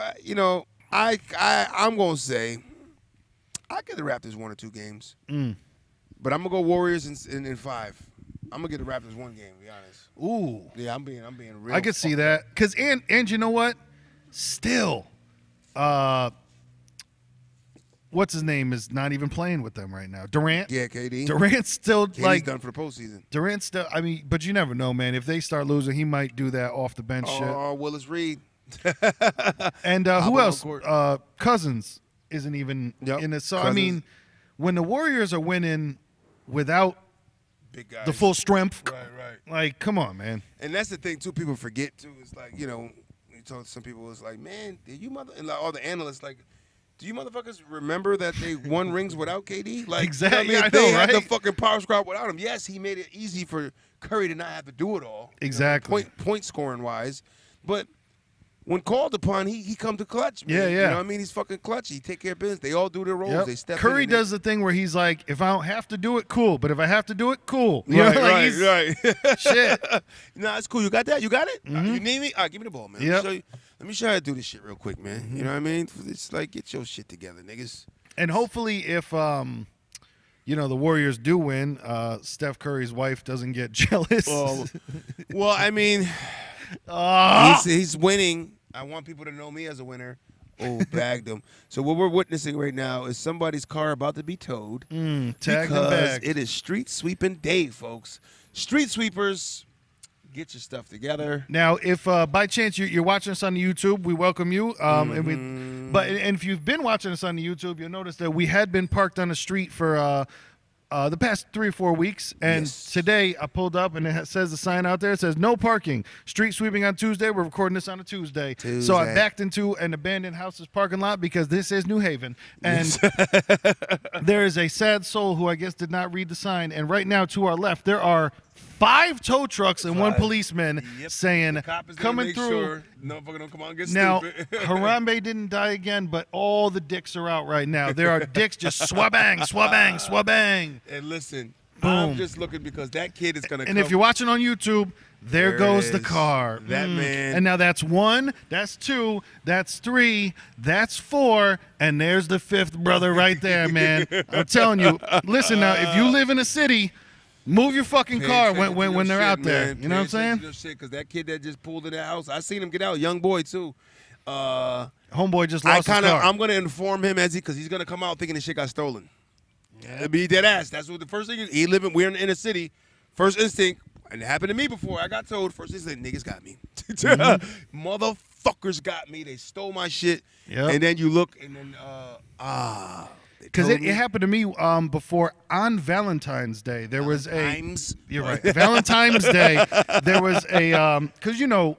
I'm gonna say I give the Raptors 1 or 2 games, but I'm gonna go Warriors in 5. I'm gonna give the Raptors 1 game. To be honest. Ooh. Yeah, I'm being real. I could see that because and you know what? Still, what's his name is not even playing with them right now. Durant. Yeah, KD. Durant's still KD's done for the postseason. Durant's still. I mean, but you never know, man. If they start losing, he might do that off the bench shit. Oh, Willis Reed. And who else? Cousins isn't even in it. So Cousins. I mean, when the Warriors are winning without big guys, the full strength, right. Like, come on, man. And that's the thing too. People forget too. It's like you talk to some people. It's like, man, did you and like all the analysts like. Do you motherfuckers remember that they won rings without KD? Like, exactly. They had the fucking power squad without him. Yes, he made it easy for Curry to not have to do it all. Exactly. Point scoring wise, but when called upon, he come to clutch, man. Yeah, yeah. You know what I mean? He's fucking clutch. He take care of business. They all do their roles. Yep. They step Curry in. does the thing where he's like, if I don't have to do it, cool. But if I have to do it, cool. You Right, know, like right, right. shit. Nah, it's cool. You got that? You got it? You need me? All right, give me the ball, man. Yep. Let me show you how to do this shit real quick, man. You know what I mean? It's like, get your shit together, niggas. And hopefully if, you know, the Warriors do win, Steph Curry's wife doesn't get jealous. Well, I mean, he's winning. I want people to know me as a winner. Oh, bagged him. So what we're witnessing right now is somebody's car about to be towed. Tagged and because bagged. it is street sweeping day, folks. Street sweepers, get your stuff together. Now, if by chance you're watching us on the YouTube, we welcome you. And if you've been watching us on the YouTube, you'll notice that we had been parked on the street for the past 3 or 4 weeks, and today I pulled up and it says the sign out there. It says no parking, street sweeping on Tuesday. We're recording this on a Tuesday. So I backed into an abandoned house's parking lot because this is New Haven, and there is a sad soul who I guess did not read the sign. And right now to our left there are 5 tow trucks and 1 policeman saying coming through. Sure no fucking don't come on and get now, stupid. Harambe didn't die again, but all the dicks are out right now. There are dicks just swabang, swabang, swabang. And listen, Boom. I'm just looking because that kid is gonna. And if you're watching on YouTube, there goes the car. That man. And now that's 1, that's 2, that's 3, that's 4, and there's the 5th brother right there, man. I'm telling you. Listen now, if you live in a city, move your fucking car when they're out there. You know what I'm saying? Because that kid that just pulled in that house, I seen him get out. Young boy too. Homeboy just lost his car. I'm gonna inform him because he's gonna come out thinking the shit got stolen. Yeah, be dead ass. That's what the first thing is. We're in the inner city. First instinct, and it happened to me before. I got told first instinct, niggas got me. Motherfuckers got me. They stole my shit. Yep. And then you look, and then because it happened to me before on Valentine's Day. There was you're right. Valentine's Day. There was a because you know.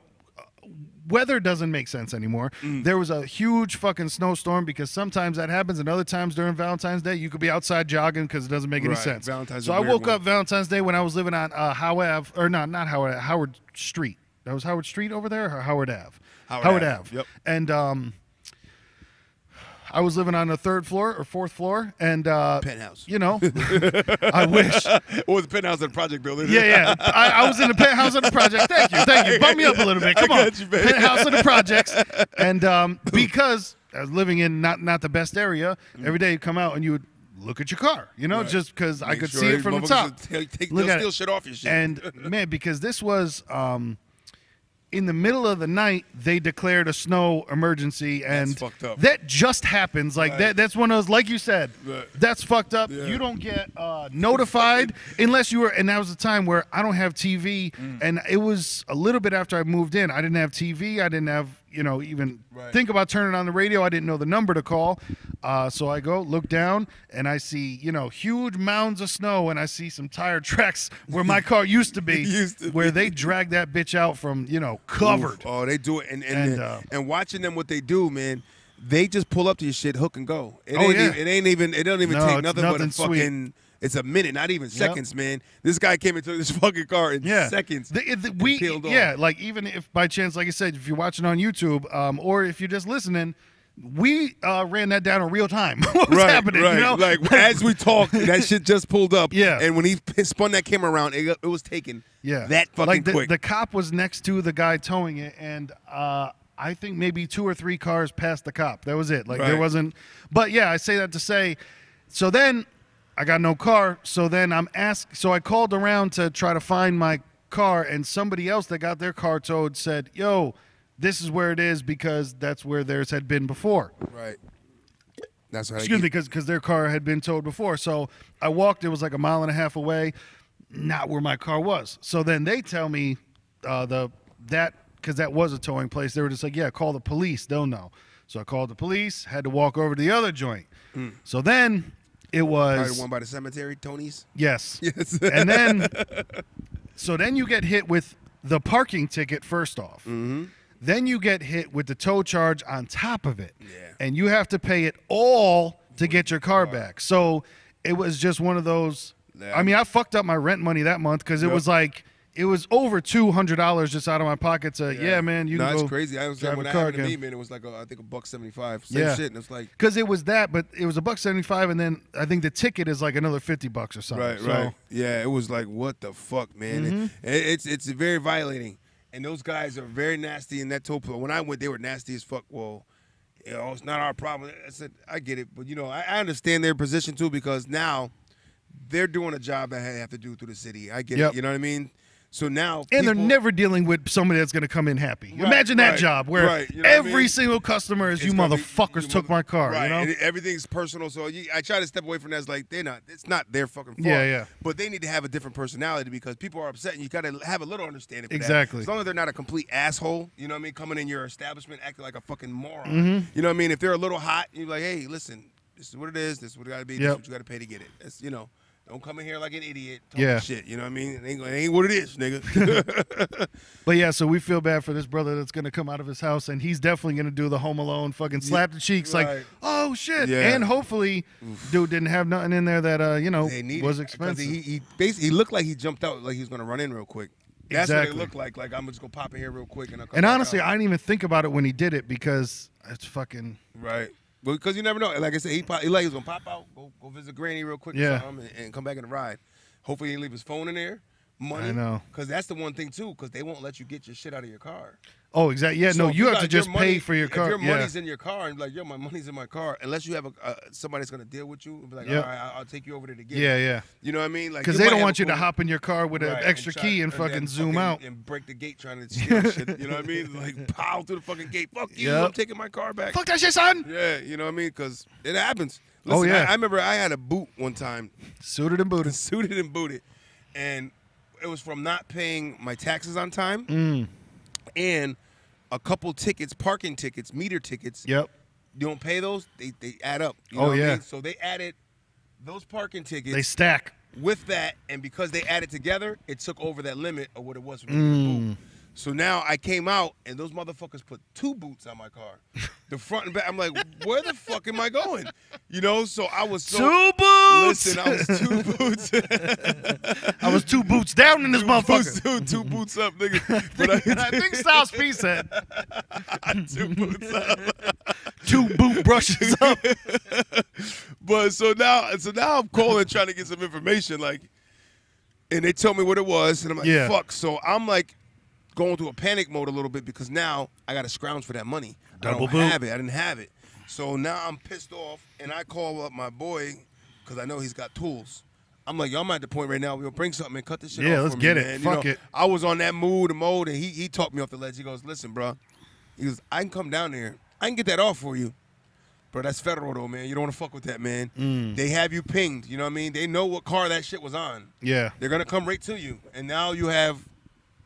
Weather doesn't make sense anymore. There was a huge fucking snowstorm because sometimes that happens, and other times during Valentine's Day you could be outside jogging because it doesn't make any sense. So I woke up Valentine's Day when I was living on Howard Street. That was Howard Street over there, or Howard Ave? Howard Ave. Yep. And I was living on the 3rd floor or 4th floor, and penthouse. You know, I wish. Or the penthouse at the project building. Yeah. I was in the penthouse of the project. Thank you. Bump me up a little bit. Come on, penthouse of the projects. And because I was living in not the best area, every day you come out and you would look at your car, you know, just because I could see it from the top. They'll steal shit off your shit. And man, because this was. In the middle of the night, they declared a snow emergency, and that's fucked up. That just happens. Like that's one of those, like you said, that's fucked up. Yeah. You don't get notified unless you were, and that was the time where I don't have TV, and it was a little bit after I moved in. I didn't have TV. I didn't have, even think about turning on the radio. I didn't know the number to call. So I go, look down, and I see, huge mounds of snow, and I see some tire tracks where my car used to be, where they dragged that bitch out from, covered. Oof. Oh, they do it. And watching them, what they do, man, they just pull up to your shit, hook and go. It don't even take nothing but a fucking... It's a minute, not even seconds, man. This guy came into this fucking car in seconds. We peeled off. Like even if by chance, like I said, if you're watching on YouTube, or if you're just listening, we ran that down in real time. What was happening? Like as we talked, that shit just pulled up. Yeah. And when he spun that camera around, it was taken. That fucking quick. The cop was next to the guy towing it, and I think maybe 2 or 3 cars passed the cop. That was it. Like there wasn't. But yeah, I say that to say. So then. I got no car, so then so I called around to try to find my car, and somebody else that got their car towed said, yo, this is where it is because that's where theirs had been before. Right. That's right. Excuse me, because their car had been towed before. So I walked, it was like 1.5 miles away, not where my car was. So then they tell me because that was a towing place, they were just like, yeah, call the police, they'll know. So I called the police, had to walk over to the other joint. So then... It was probably the one by the cemetery, Tony's. Yes. And then, so then you get hit with the parking ticket first off. Then you get hit with the tow charge on top of it, and you have to pay it all to get your car back. So it was just one of those. I mean, I fucked up my rent money that month because it was like it was over $200 just out of my pocket to, yeah man, you can go. That's crazy. I was drive when a that car happened to again. me, man, it was like, I think $1.75. Same shit. And it's like. Because it was that, but it was $1.75, and then I think the ticket is like another $50 or something. Right, so. right. Yeah, it was like, what the fuck, man? It's very violating. And those guys are very nasty in that toll. When I went, they were nasty as fuck. Well, you know, it's not our problem. I said, I get it. But, you know, I understand their position, too, because now they're doing a job that they have to do through the city. I get it. You know what I mean? So now and they're never dealing with somebody that's going to come in happy. Imagine that job where you know every single customer is, you motherfuckers took my car. Right. You know? And everything's personal. So I try to step away from that. It's like, it's not their fucking fault. Yeah. But they need to have a different personality because people are upset and you got to have a little understanding for exactly. that. As long as they're not a complete asshole, you know what I mean, coming in your establishment acting like a fucking moron. You know what I mean? If they're a little hot, you're like, hey, listen, this is what it is. This is what it got to be. This is what you got to pay to get it. It's, you know. Don't come in here like an idiot talking shit. You know what I mean? It ain't what it is, nigga. But yeah, so we feel bad for this brother that's going to come out of his house, and he's definitely going to do the Home Alone fucking slap the cheeks like, oh, shit. Yeah. And hopefully, dude didn't have nothing in there that, you know, was expensive. He basically looked like he jumped out like he was going to run in real quick. That's what it looked like. Like, I'm just going to pop in here real quick. And honestly, I didn't even think about it when he did it because it's fucking... Right. Because you never know. Like I said, he like he was gonna pop out, go visit Granny real quick or something, and come back in the ride. Hopefully, he didn't leave his phone in there. Money. I know. Because that's the one thing too. Because they won't let you get your shit out of your car. Oh, exactly. Yeah, so no, you have to just pay for your car. If your money's in your car and be like, yo, my money's in my car, unless you have somebody that's gonna deal with you and be like, all right, I'll take you over there to get it. Yeah. You know what I mean? Like, because they don't want you to hop in your car with an extra key and fucking zoom out and break the gate trying to steal shit. You know what I mean? Like, pow through the fucking gate. Fuck you! I'm taking my car back. Fuck that shit, son. Yeah, you know what I mean? Because it happens. Listen, I remember I had a boot one time. Suited and booted. And it was from not paying my taxes on time and a couple tickets, parking tickets, meter tickets. Yep. You don't pay those, they add up. You know what I mean? So they added those parking tickets. They stack. With that, and because they added together, it took over that limit of what it was for me to boot. So now I came out, and those motherfuckers put 2 boots on my car. The front and back. I'm like, where the fuck am I going? You know, so I was so... 2 boots! Listen, I was 2 boots. I was 2 boots down in this motherfucker. 2 boots up, nigga. But I think Styles P said. 2 boots up. 2 boot brushes up. But so now I'm calling trying to get some information, like, and they tell me what it was, and I'm like, fuck. So I'm like, going through a panic mode a little bit because now I got to scrounge for that money. Double boot. I didn't have it. So now I'm pissed off, and I call up my boy because I know he's got tools. I'm like, yo, I'm at the point right now. We'll bring something and cut this shit off. Yeah, let's get it. Man. Fuck you know, it. I was on that mode, and he talked me off the ledge. He goes, listen, bro. He goes, I can come down there. I can get that off for you. Bro, that's federal, though, man. You don't want to fuck with that, man. They have you pinged. You know what I mean? They know what car that shit was on. Yeah. They're going to come right to you. And now you have,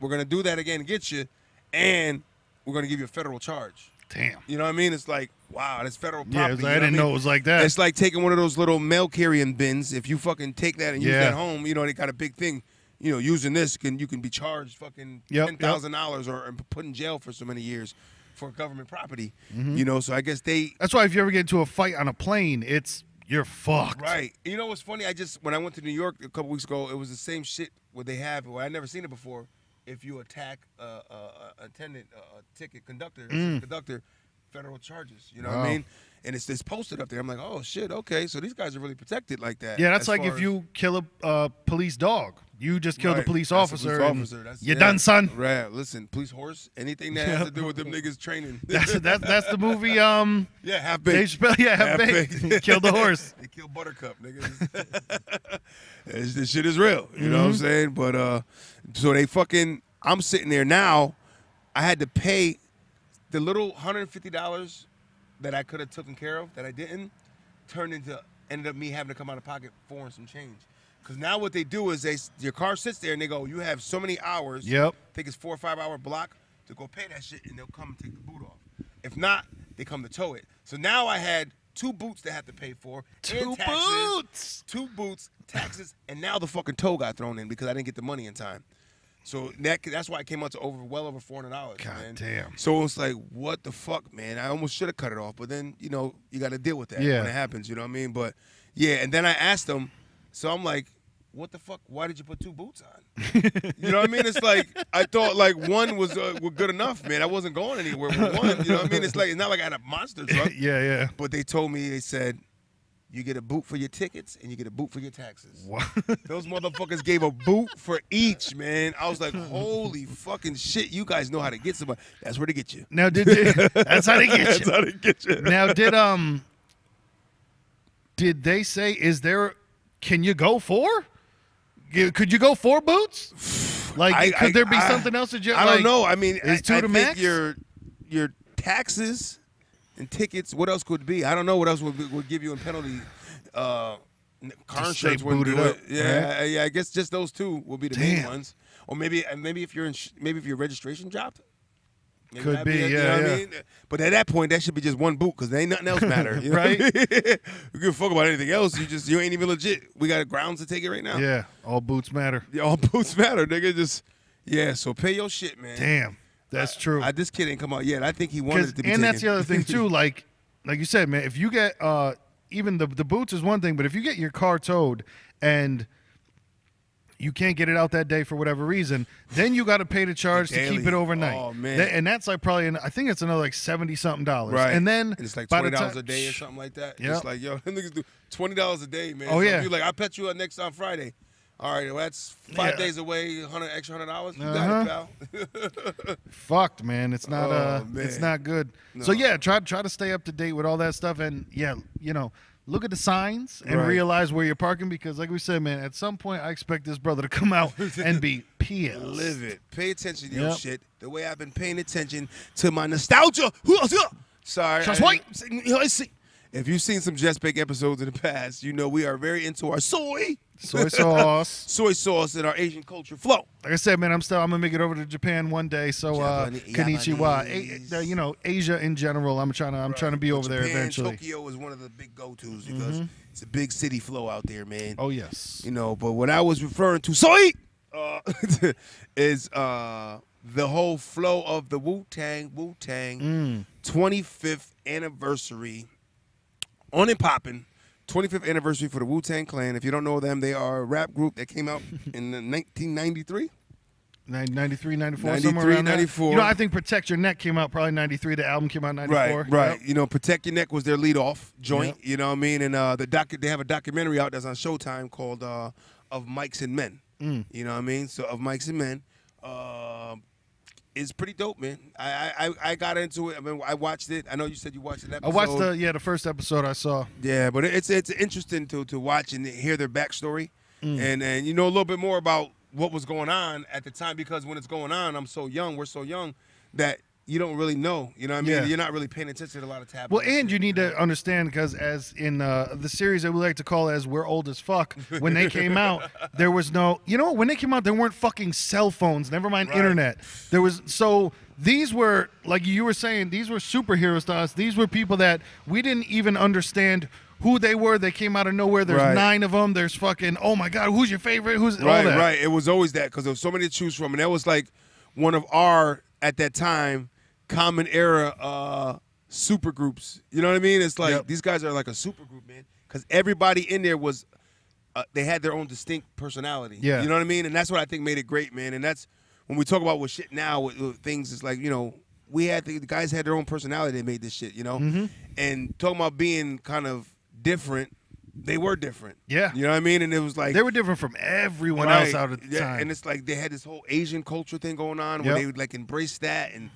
we're going to do that again and get you. And we're going to give you a federal charge. Damn. You know what I mean? It's like, wow, that's federal property. Yeah, I didn't know it was like that. It's like taking one of those little mail carrying bins. If you fucking take that and use that home, you know, they got a big thing. You know, using this, you can be charged fucking $10,000 or put in jail for so many years for government property. You know, so I guess That's why if you ever get into a fight on a plane, you're fucked. Right. You know what's funny? When I went to New York a couple weeks ago, it was the same shit what they have. Well, I'd never seen it before. If you attack a attendant, a ticket conductor, federal charges. You know what I mean? And it's posted up there. I'm like, oh shit, okay. So these guys are really protected like that. Yeah, that's like if you kill a police dog. You just killed a police officer. You're done, son. Right. Listen, police horse. Anything that has to do with them niggas training. That's the movie. Half baked. Half baked. Killed the horse. They killed Buttercup, niggas. This shit is real. You know what I'm saying? But so they fucking. I'm sitting there now. I had to pay the little $150 that I could have taken care of that I didn't. Ended up me having to come out of pocket for and some change. Because now what they do is your car sits there and they go, you have so many hours. Yep. I think it's 4 or 5 hour block to go pay that shit, and they'll come and take the boot off. If not, they come to tow it. So now I had 2 boots to have to pay for. 2 taxes, boots. 2 boots, taxes, and now the fucking tow got thrown in because I didn't get the money in time. So that's why it came out to well over $400. God man. damn. So it's like, what the fuck, man? I almost should have cut it off, but then you got to deal with that when it happens. You know what I mean? But yeah, and then I asked them. So I'm like, what the fuck? Why did you put 2 boots on? You know what I mean? It's like I thought like one was good enough, man. I wasn't going anywhere with one. You know what I mean? It's like it's not like I had a monster truck. Yeah. But they told me, they said, you get a boot for your tickets and you get a boot for your taxes. What? Those motherfuckers gave a boot for each, man. I was like, holy fucking shit, you guys know how to get somebody. That's where they get you. Now that's how they get you. That's how they get you. Now did they say can you go 4? Could you go 4 boots? Like, could there be something else that you? I don't know. I mean, is 2 I the think max? your taxes and tickets. What else could it be? I don't know what else would give you in penalty. Car insurance wouldn't do it. Yeah, right? Yeah. I guess just those 2 will be the main ones. Or maybe if your registration dropped. Could be, you know what I mean? But at that point, that should be just 1 boot because there ain't nothing else matter. You know right? What I mean? You give a fuck about anything else. You ain't even legit. We got grounds to take it right now. Yeah, all boots matter. Yeah, all boots matter, nigga. So pay your shit, man. Damn, that's true. This kid ain't come out yet. I think he wanted it to be taken. And that's the other thing too. Like you said, man. If you get even the boots is one thing, but if you get your car towed and you can't get it out that day for whatever reason, then you got to pay the charge to keep it overnight. Oh, man. And that's like probably, I think it's another like $70-something. Right. And then it's like $20 a day or something like that. Yep. It's like, yo, them niggas do $20 a day, man. Oh, so yeah. You're like, I'll pet you up on Friday. All right, well, that's 5 days away, extra $100. You got it, pal. Fucked, man. It's not it's not good. No. So yeah, try to stay up to date with all that stuff, and yeah, look at the signs and realize where you're parking, because like we said, man, at some point I expect this brother to come out and be pissed. Live it. Pay attention to your shit the way I've been paying attention to my nostalgia. Sorry. If you've seen some Just Bake episodes in the past, you know we are very into our soy sauce and our Asian culture flow. Like I said, man, I'm gonna make it over to Japan one day. So konnichiwa. Asia in general. I'm trying to be over there eventually. Tokyo is one of the big go-tos because it's a big city flow out there, man. Oh yes. But what I was referring to soy is the whole flow of the Wu-Tang 25th anniversary. On and popping, 25th anniversary for the Wu-Tang Clan. If you don't know them, they are a rap group that came out in 1993. 93, 94, somewhere around 94. There. I think Protect Your Neck came out probably 93. The album came out 94. Right. Yep. Protect Your Neck was their lead-off joint. Yep. You know what I mean? And they have a documentary out that's on Showtime called Of Mics and Men. You know what I mean? So Of Mics and Men. It's pretty dope, man. I got into it. I mean, I watched it. I know you said you watched an episode. I watched the first episode I saw. Yeah, but it's interesting to watch and hear their backstory, and a little bit more about what was going on at the time, because when it's going on, we're so young that you don't really know. You know what I mean? Yeah. You're not really paying attention to a lot of tabloids. Well, and you need to understand, because as in the series that we like to call as We're Old as Fuck, when they came out, there was no, when they came out, there weren't fucking cell phones, never mind internet. There was, so these were, like you were saying, these were superheroes to us. These were people that we didn't even understand who they were. They came out of nowhere. There's 9 of them. There's fucking, oh my God, who's your favorite? Who's all that? Right. It was always that, because there was so many to choose from. And that was like one of our, at that time, common era super groups. You know what I mean? It's like these guys are like a super group, man, because everybody in there was they had their own distinct personality. Yeah. You know what I mean? And that's what I think made it great, man. And that's when we talk about what shit now with things, it's like, we had the guys had their own personality. They made this shit, and talking about being kind of different, they were different. Yeah. You know what I mean? And it was like they were different from everyone else out at the time. And it's like they had this whole Asian culture thing going on where they would like embrace that, and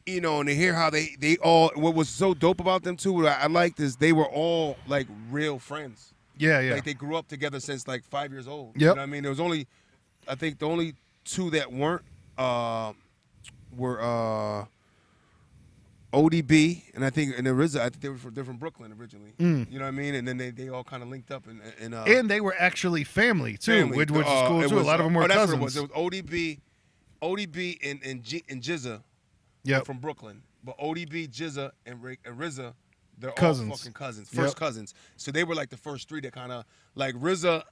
and to hear how they all, what was so dope about them too, what I liked is they were all like real friends. Yeah. Like they grew up together since like 5 years old. Yep. You know what I mean? There was only, I think the only 2 that weren't were ODB and RZA. I think they're from Brooklyn originally. You know what I mean? And then they all kind of linked up and they were actually family too, which is cool too. A lot of them were cousins. That's what it was. It was ODB and GZA. From Brooklyn, but ODB, GZA, and RZA, they're cousins. all fucking cousins, first cousins. So they were like the first 3 that kind of like RZA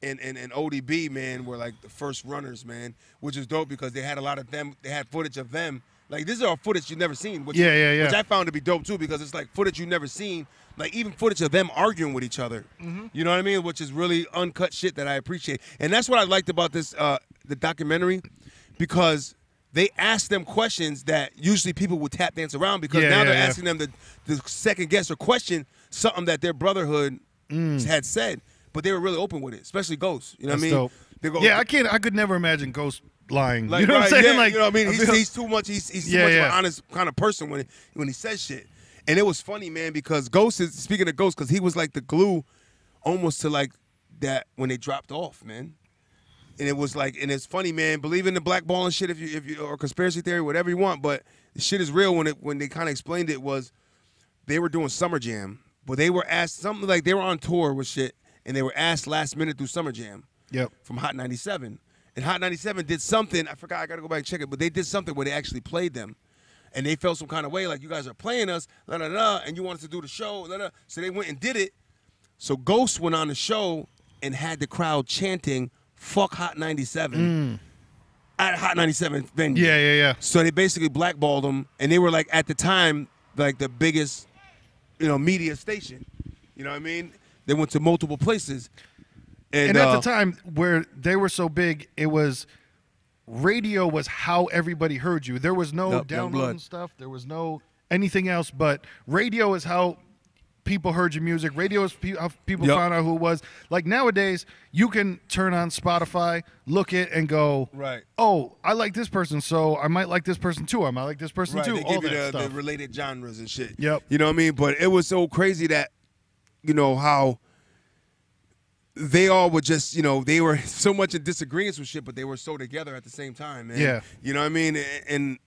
and ODB, man, were like the first runners, man, which is dope because they had a lot of them. They had footage of them Like, this is all footage you've never seen. Which, yeah. Which I found to be dope, too, because it's like footage you've never seen. Like, even footage of them arguing with each other. You know what I mean? Which is really uncut shit that I appreciate. And that's what I liked about this, the documentary, because they asked them questions that usually people would tap dance around, because now they're asking them to second guess or question something that their brotherhood had said. But they were really open with it, especially Ghost. You know what I mean? Dope. I could never imagine Ghost lying. Like, you know what I'm saying? Yeah, like, you know what I mean? He's too much. He's too much of an honest kind of person when he says shit. And it was funny, man, because Ghost is, speaking of Ghost, because he was like the glue almost to like that when they dropped off, man. And it was like, and it's funny, man. Believe in the blackballing shit if you or conspiracy theory, whatever you want. But the shit is real. When they kind of explained it, was they were doing Summer Jam, but they were asked something like they were on tour with shit, and they were asked last minute through Summer Jam. From Hot 97. And Hot 97 did something, I forgot, I got to go back and check it, but they did something where they actually played them. And they felt some kind of way, like, you guys are playing us, and you want us to do the show, So they went and did it. So Ghost went on the show and had the crowd chanting, "Fuck Hot 97." At Hot 97 venue. Yeah. So they basically blackballed them, and they were, like, at the time, like, the biggest, media station. You know what I mean? They went to multiple places. And at the time where they were so big, it was radio was how everybody heard you. There was no downloading stuff. There was no anything else, but radio is how people heard your music. Radio is how people found out who it was. Like nowadays, you can turn on Spotify, look it, and go, oh, I like this person, so I might like this person too. I might like this person too. They all give you that the stuff. related genres and shit. You know what I mean? But it was so crazy that, how they all were just, they were so much in disagreements with shit, but they were so together at the same time, man. Yeah. You know what I mean? And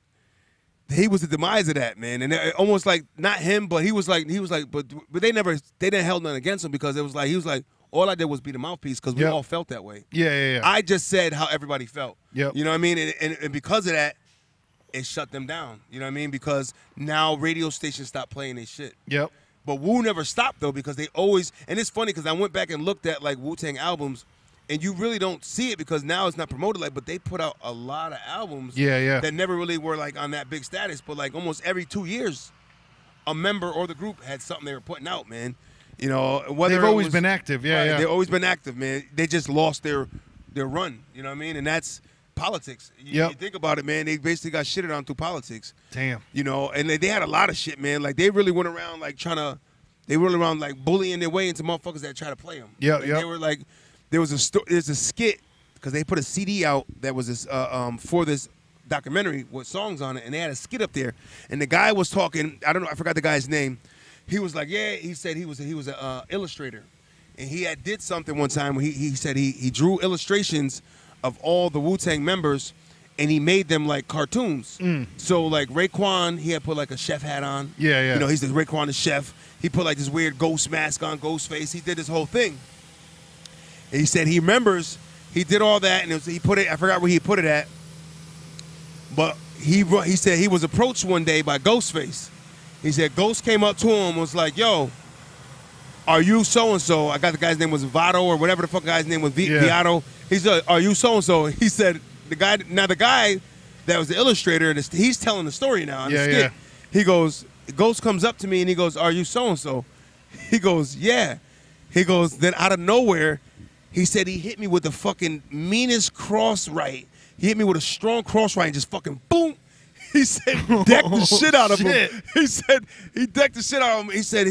he was the demise of that, man. And it, almost like, not him, but he was like, but they didn't held nothing against him, because it was like, he was like, all I did was be the mouthpiece, because we all felt that way. Yeah. I just said how everybody felt. You know what I mean? And because of that, it shut them down. You know what I mean? Because now radio stations stopped playing their shit. But Wu never stopped, though, because they always, and it's funny because I went back and looked at, like, Wu-Tang albums, and you really don't see it because now it's not promoted, like, but they put out a lot of albums that never really were, like, on that big status, but, like, almost every 2 years, a member or the group had something they were putting out, man. Whether they've always been active, They've always been active, man. They just lost their run, you know what I mean? And that's politics. You think about it, man. They basically got shitted on through politics. Damn. And they had a lot of shit, man. Like, they really went around, like, bullying their way into motherfuckers that try to play them. They were like, there's a skit, because they put a CD out that was this for this documentary with songs on it, and they had a skit up there, and the guy was talking, I forgot the guy's name. He was like, he said he was a illustrator, and he did something one time where he said he drew illustrations of all the Wu-Tang members, and he made them like cartoons. So like Raekwon, he had put like a chef hat on. He's the Raekwon the chef. He put like this weird ghost mask on, ghost face. He did this whole thing. And he said he remembers he did all that, and he put it, I forgot where he put it at, but he said he was approached one day by Ghostface. He said Ghost came up to him and was like, yo, are you so-and-so? I got the guy's name was Votto or whatever the fuck guy's name was, Viato. He said, are you so-and-so? He said, the guy that was the illustrator, and he's telling the story now. He goes, Ghost comes up to me and he goes, are you so-and-so? He goes, yeah. He goes, then out of nowhere, he said he hit me with the fucking meanest cross right. He hit me with a strong cross right and just fucking boom. He said decked the shit out of him. He said he decked the shit out of him. He said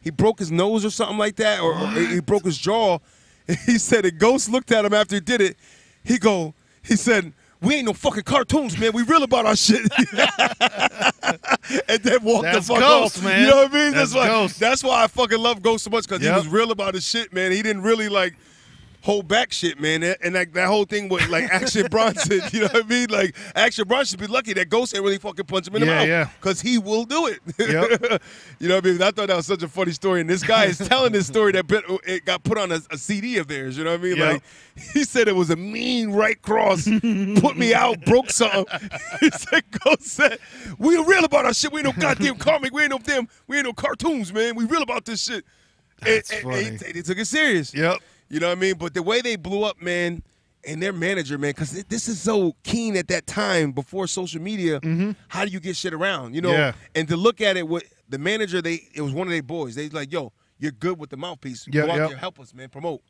he broke his nose or something like that, or he broke his jaw. And he said the Ghost looked at him after he did it. He said, we ain't no fucking cartoons, man. We real about our shit. And then walked the fuck off. Man. You know what I mean? That's why I fucking love Ghost so much, because he was real about his shit, man. He didn't really like hold back shit, man. And like that whole thing with like Action Bronson, you know what I mean? Like Action Bronson should be lucky that Ghost ain't really fucking punch him in the mouth. Because he will do it. You know what I mean? I thought that was such a funny story. And this guy is telling this story that it got put on a CD of theirs, you know what I mean? Like he said it was a mean right cross, put me out, broke something. He said, Ghost said, we real about our shit. We ain't no goddamn comic. We ain't no cartoons, man. We real about this shit. That's funny. They took it serious. You know what I mean? But the way they blew up, man, and their manager, man, because this is so keen at that time before social media. How do you get shit around, you know? Yeah. And to look at it with the manager, it was one of their boys. They like, yo, you're good with the mouthpiece. Go out there, help us, man, promote.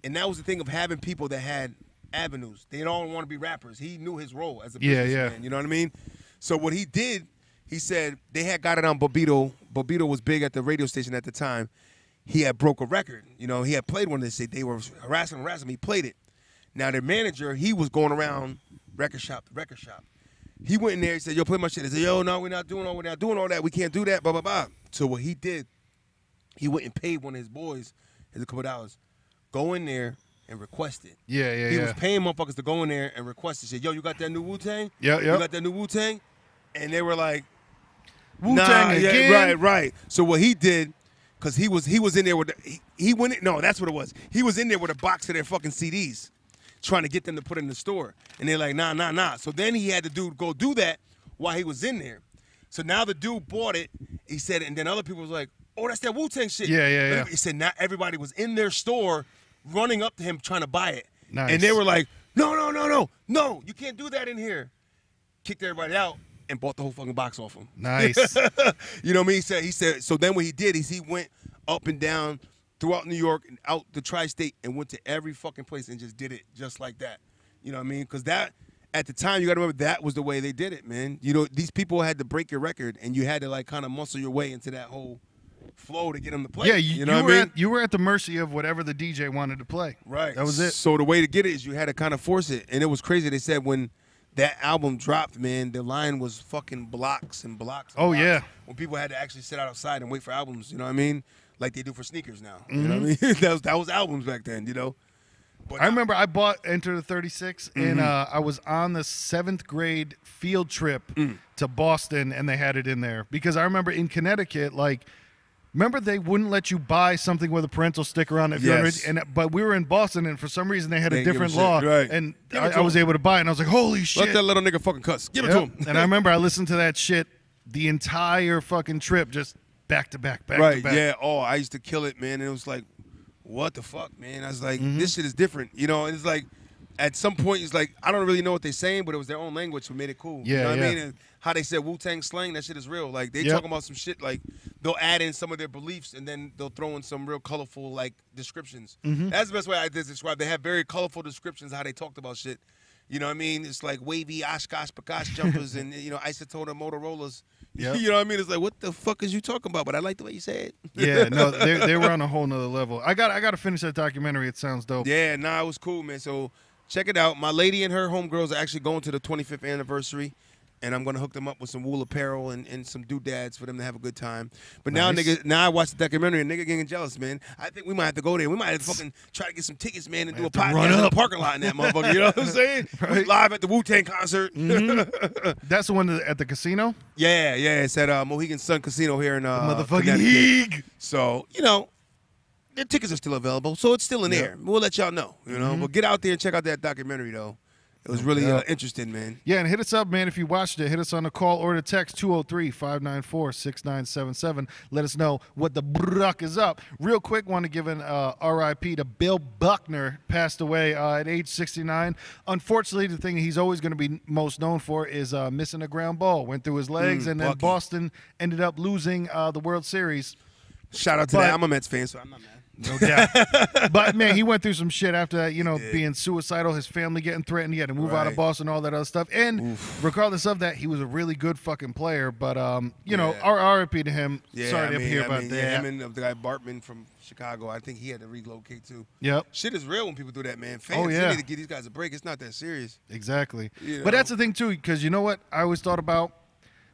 And that was the thing of having people that had avenues. They don't want to be rappers. He knew his role as a businessman. You know what I mean? So what he did, he said they had got it on Bobito. Bobito was big at the radio station at the time. He had broke a record. You know, he had played one. They were harassing him. He played it. Now their manager, he was going around record shop to record shop. He went in there. He said, "Yo, play my shit." He said, "Yo, no, we're not doing all that. We can't do that." Blah blah blah. So what he did, he went and paid one of his boys a couple $, go in there and request it. He was paying motherfuckers to go in there and request it. He said, "Yo, you got that new Wu-Tang? You got that new Wu-Tang?" And they were like, Wu-Tang again? Right. So what he did, because he was in there with he went in, no, that's what it was. He was in there with a box of their fucking CDs, trying to get them to put in the store. And they're like, nah. So then he had the dude go do that while he was in there. So now the dude bought it. He said, and then other people was like, "Oh, that's that Wu-Tang shit." Yeah. He said now everybody was in their store running up to him trying to buy it. Nice. And they were like, no, you can't do that in here. Kicked everybody out and bought the whole fucking box off him. Nice. You know what I mean? He said, so then what he did is he went up and down throughout New York and out the tri-state and went to every fucking place and just did it just like that. You know what I mean? Because that, at the time, you got to remember, that was the way they did it, man. You know, these people had to break your record, and you had to, like, kind of muscle your way into that whole flow to get them to play. Yeah, you know what I mean? You were at the mercy of whatever the DJ wanted to play. Right. That was it. So the way to get it is you had to kind of force it. And it was crazy. They said when that album dropped, man, the line was fucking blocks and blocks. And blocks. Yeah. When people had to actually sit outside and wait for albums, you know what I mean? Like they do for sneakers now. You know what I mean? that was albums back then, you know? But I remember I bought Enter the 36, and I was on the 7th grade field trip to Boston, and they had it in there. Because I remember in Connecticut, like, remember they wouldn't let you buy something with a parental sticker on it. But we were in Boston, and for some reason they had a different law. Right. And I was able to buy it, and I was like, holy shit. Let that little nigga fucking cuss. Give it to him. And I remember I listened to that shit the entire fucking trip, just back to back, back to back. Yeah. Oh, I used to kill it, man. And it was like, what the fuck, man? I was like, this shit is different. You know, and it's like, at some point, it's like, I don't really know what they're saying, but it was their own language who made it cool. You know what I mean? And how they said Wu-Tang slang, that shit is real. Like, they talking about some shit, like, they'll add in some of their beliefs, and then they'll throw in some real colorful, like, descriptions. That's the best way I did describe. They have very colorful descriptions of how they talked about shit. You know what I mean? It's like wavy Oshkosh Bakosh jumpers and, you know, Isotona Motorola's. Yep. You know what I mean? It's like, what the fuck is you talking about? But I like the way you say it. Yeah, no, they were on a whole nother level. I got to finish that documentary. It sounds dope. Yeah, nah, it was cool, man. So check it out. My lady and her homegirls are actually going to the 25th anniversary, and I'm going to hook them up with some wool apparel and some doodads for them to have a good time. But now, nigga, I watched the documentary, and nigga getting jealous, man. I think we might have to go there. We might have to fucking try to get some tickets, man, and do a podcast in the parking lot in that motherfucker. You know what I'm saying? Right. Live at the Wu-Tang concert. That's the one at the casino? Yeah. It's at Mohegan Sun Casino here in Motherfucking Heeg. So, you know, their tickets are still available, so it's still in there. We'll let y'all know, you know. But get out there and check out that documentary, though. It was really interesting, man. Yeah, and hit us up, man, if you watched it. Hit us on the call or the text, 203-594-6977. Let us know what the bruck is up. Real quick, want to give an R.I.P. to Bill Buckner, passed away at age 69. Unfortunately, the thing he's always going to be most known for is missing a ground ball. Went through his legs, and then Bucky. Boston ended up losing the World Series. Shout out to that. I'm a Mets fan, so I'm not mad. No doubt. But, man, he went through some shit after that, you know, being suicidal, his family getting threatened. He had to move out of Boston, all that other stuff. And regardless of that, he was a really good fucking player. But, you know, RIP to him. Sorry to hear about that. Him and the guy Bartman from Chicago, I think he had to relocate, too. Yep. Shit is real when people do that, man. Fans, you need to give these guys a break. It's not that serious. Exactly. You know? But that's the thing, too, because you know what I always thought about?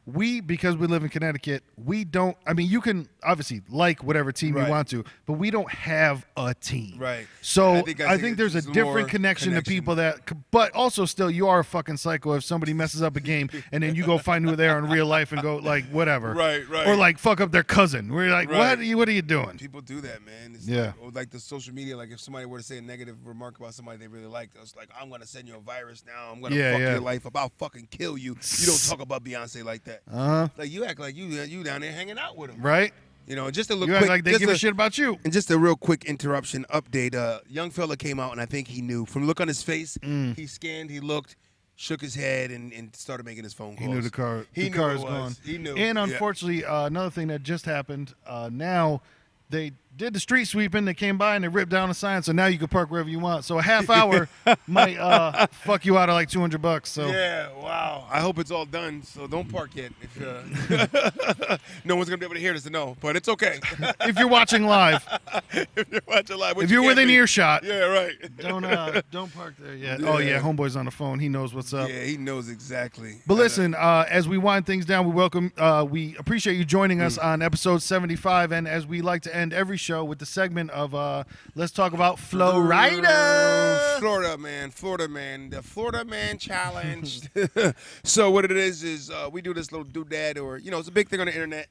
Because we live in Connecticut, we don't, I mean, you can obviously like whatever team you want to, but we don't have a team. Right. So I think there's a different connection to people but also still, you are a fucking psycho if somebody messes up a game and then you go find who they are in real life and go like, whatever. Right. Or like fuck up their cousin. We're like, what are you doing? People do that, man. It's like the social media, like if somebody were to say a negative remark about somebody they really liked, it's like, I'm going to send you a virus now. I'm going to fuck your life up. I'll fucking kill you. You don't talk about Beyonce like that. Like you act like you down there hanging out with him, right? You know, just a little You quick. act like they give a shit about you. And just a real quick interruption update. Young fella came out, and I think he knew. From the look on his face, he scanned, he looked, shook his head, and started making his phone calls. He knew the car. He the knew car it is was. gone. He knew. And unfortunately, another thing that just happened. Now they did the street sweeping. They came by and they ripped down a sign. So now you can park wherever you want. So a half hour might fuck you out of like $200. So yeah, wow. I hope it's all done. So don't park yet. If no one's gonna be able to hear this, to know. But it's okay. if you're watching live, if you're watching live, if you're within earshot, yeah, right. don't park there yet. Yeah. Oh yeah, homeboy's on the phone. He knows what's up. Yeah, he knows exactly. But listen, as we wind things down, we appreciate you joining us on episode 75, and as we like to end every show with the segment of let's talk about Florida. Florida man, the Florida man challenge. So what it is we do this little doodad, or it's a big thing on the internet.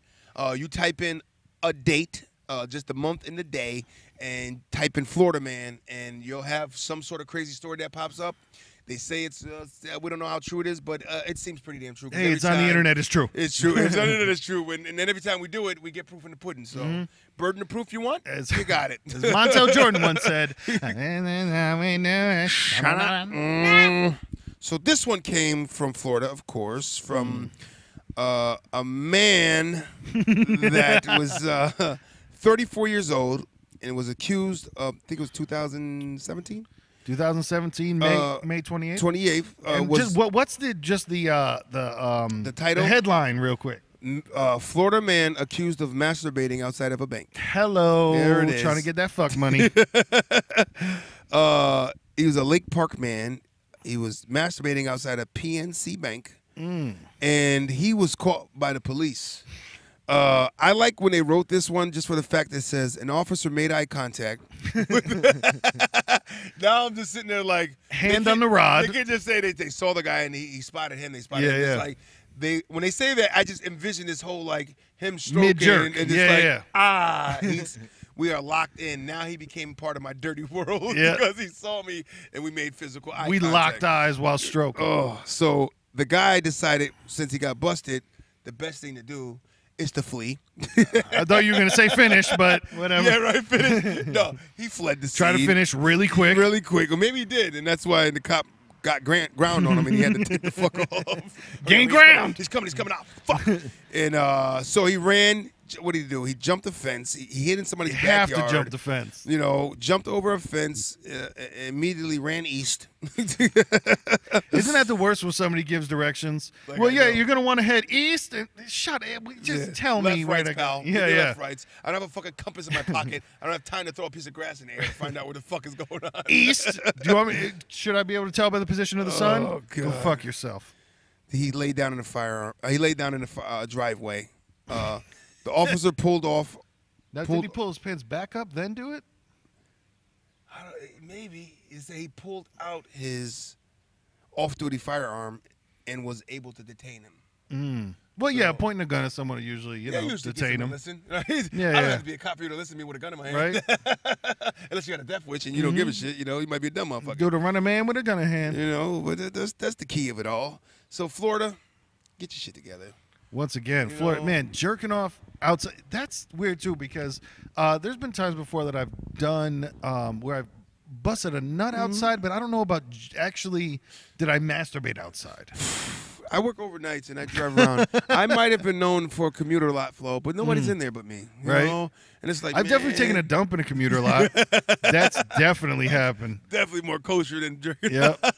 You type in a date, just the month and the day, and type in Florida man, and you'll have some sort of crazy story that pops up. They say it's we don't know how true it is, but it seems pretty damn true. Hey, it's on the internet. It's true. It's true. It's on the internet. It's true. And then every time we do it, we get proof in the pudding. So burden of proof you want? You got it. As Montel Jordan once said. So this one came from Florida, of course, from a man that was 34 years old and was accused of, I think it was 2017? 2017, May 28th. 28th. What's the title? The headline, real quick. Florida man accused of masturbating outside of a bank. Hello, there it is. Trying to get that fuck money. He was a Lake Park man. He was masturbating outside a PNC bank, and he was caught by the police. I like when they wrote this one just for the fact that it says an officer made eye contact. Now I'm just sitting there like hand on the rod. They can just say they saw the guy and he spotted him. They spotted him. It's like when they say that, I just envision this whole like him stroking mid-jerk. and just we are locked in. Now he became part of my dirty world because he saw me and we made physical eye contact. We locked eyes while stroking. Oh, so the guy decided since he got busted, the best thing to do is to flee. I thought you were going to say finish, but whatever. Yeah, right, finish. No, he fled the scene. Try to finish really quick. Really quick. Or maybe he did, and that's why the cop got ground on him, and he had to take the fuck off. Gain ground. He's coming out. Fuck. And so he ran. What did he do? He jumped the fence. He hid in somebody's backyard. You have to jump the fence. Jumped over a fence, immediately ran east. Isn't that the worst when somebody gives directions? Like, well, you're going to want to head east. And just tell me where to go. Left, rights. I don't have a fucking compass in my pocket. I don't have time to throw a piece of grass in the air to find out where the fuck is going on. East? Do you want me? Should I be able to tell by the position of the sun? Oh, God. Go fuck yourself. He laid down in the firearm. He laid down in the driveway. The officer pulled off. Now, did he pull his pants back up, then do it? Maybe. He pulled out his off-duty firearm and was able to detain him. Well, pointing a gun at someone usually, detain him. Listen, right? I don't have to be a cop for you to listen to me with a gun in my hand. Right. Unless you got a death wish and you don't give a shit. You might be a dumb motherfucker. Do to run a man with a gun in hand. But that's the key of it all. So, Florida, get your shit together. Once again, Florida, man, jerking off outside. That's weird, too, because there's been times before that I've done where I've busted a nut outside, but I don't know about actually did I masturbate outside. I work overnights and I drive around. I might have been known for a commuter lot flow, but nobody's in there but me. You know? And it's like, I've definitely taken a dump in a commuter lot. That's definitely happened. Definitely more kosher than drinking. Yep.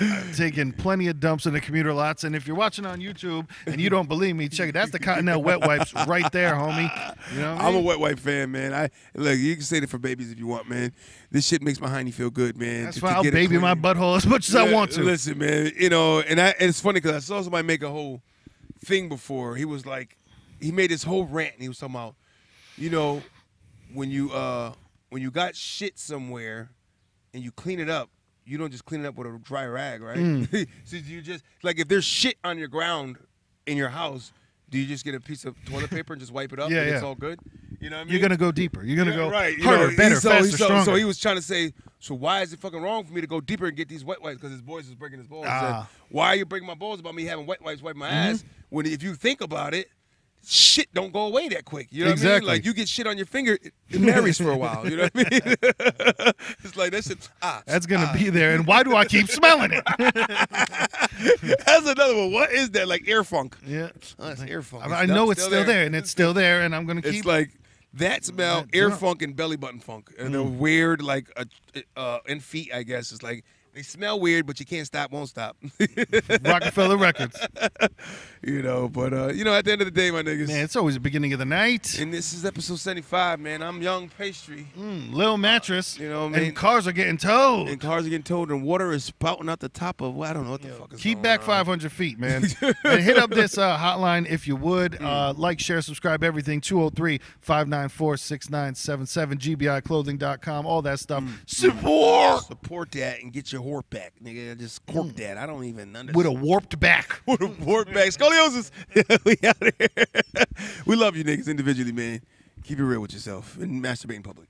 I've taken plenty of dumps in the commuter lots, and if you're watching on YouTube and you don't believe me, check it. That's the Cottonelle wet wipes right there, homie. You know what I mean? I'm a wet wipe fan, man. Look, you can say it for babies if you want, man. This shit makes my hiney feel good, man. That's why I'll baby my butthole as much as I want to. Listen, man, and it's funny because I saw somebody make a whole thing before. He was like, he made this whole rant, and he was talking about, when you got shit somewhere and you clean it up, you don't just clean it up with a dry rag, right? So you just, like, if there's shit on your ground in your house, do you just get a piece of toilet paper and just wipe it up and it's all good? You know what I mean? You're going to go deeper. You're going to go right. harder, better, faster, stronger. So he was trying to say, so why is it fucking wrong for me to go deeper and get these wet wipes? Because his boys was breaking his balls. He said, why are you breaking my balls about me having wet wipes wipe my ass? When if you think about it, shit don't go away that quick. You know what I Exactly. mean? Like you get shit on your finger, it marries for a while. You know what I mean? It's like that shit. That's gonna be there. And why do I keep smelling it? That's another one. What is that? Like air funk. Yeah, That's air funk. I know it's still there, and it's still there, and I'm gonna keep. It's like that smell, air funk and belly button funk, and they're weird. Like in feet, I guess it's like. They smell weird, but you can't stop, won't stop. Rockefeller Records. You know, but, at the end of the day, my niggas. Man, it's always the beginning of the night. And this is episode 75, man. I'm Young Pastry. Lil Mattress. You know what I mean? And cars are getting towed. And cars are getting towed, and water is spouting out the top of, I don't know what the fuck is Keep going back on. 500 feet, man. And hit up this hotline if you would. Like, share, subscribe, everything. 203-594-6977. GBIclothing.com. All that stuff. Support that and get your whore back, nigga. Just cork that. I don't even understand. With a warped back. With a warped back. Scoliosis. We out here. We love you niggas individually, man. Keep it real with yourself and masturbate in public.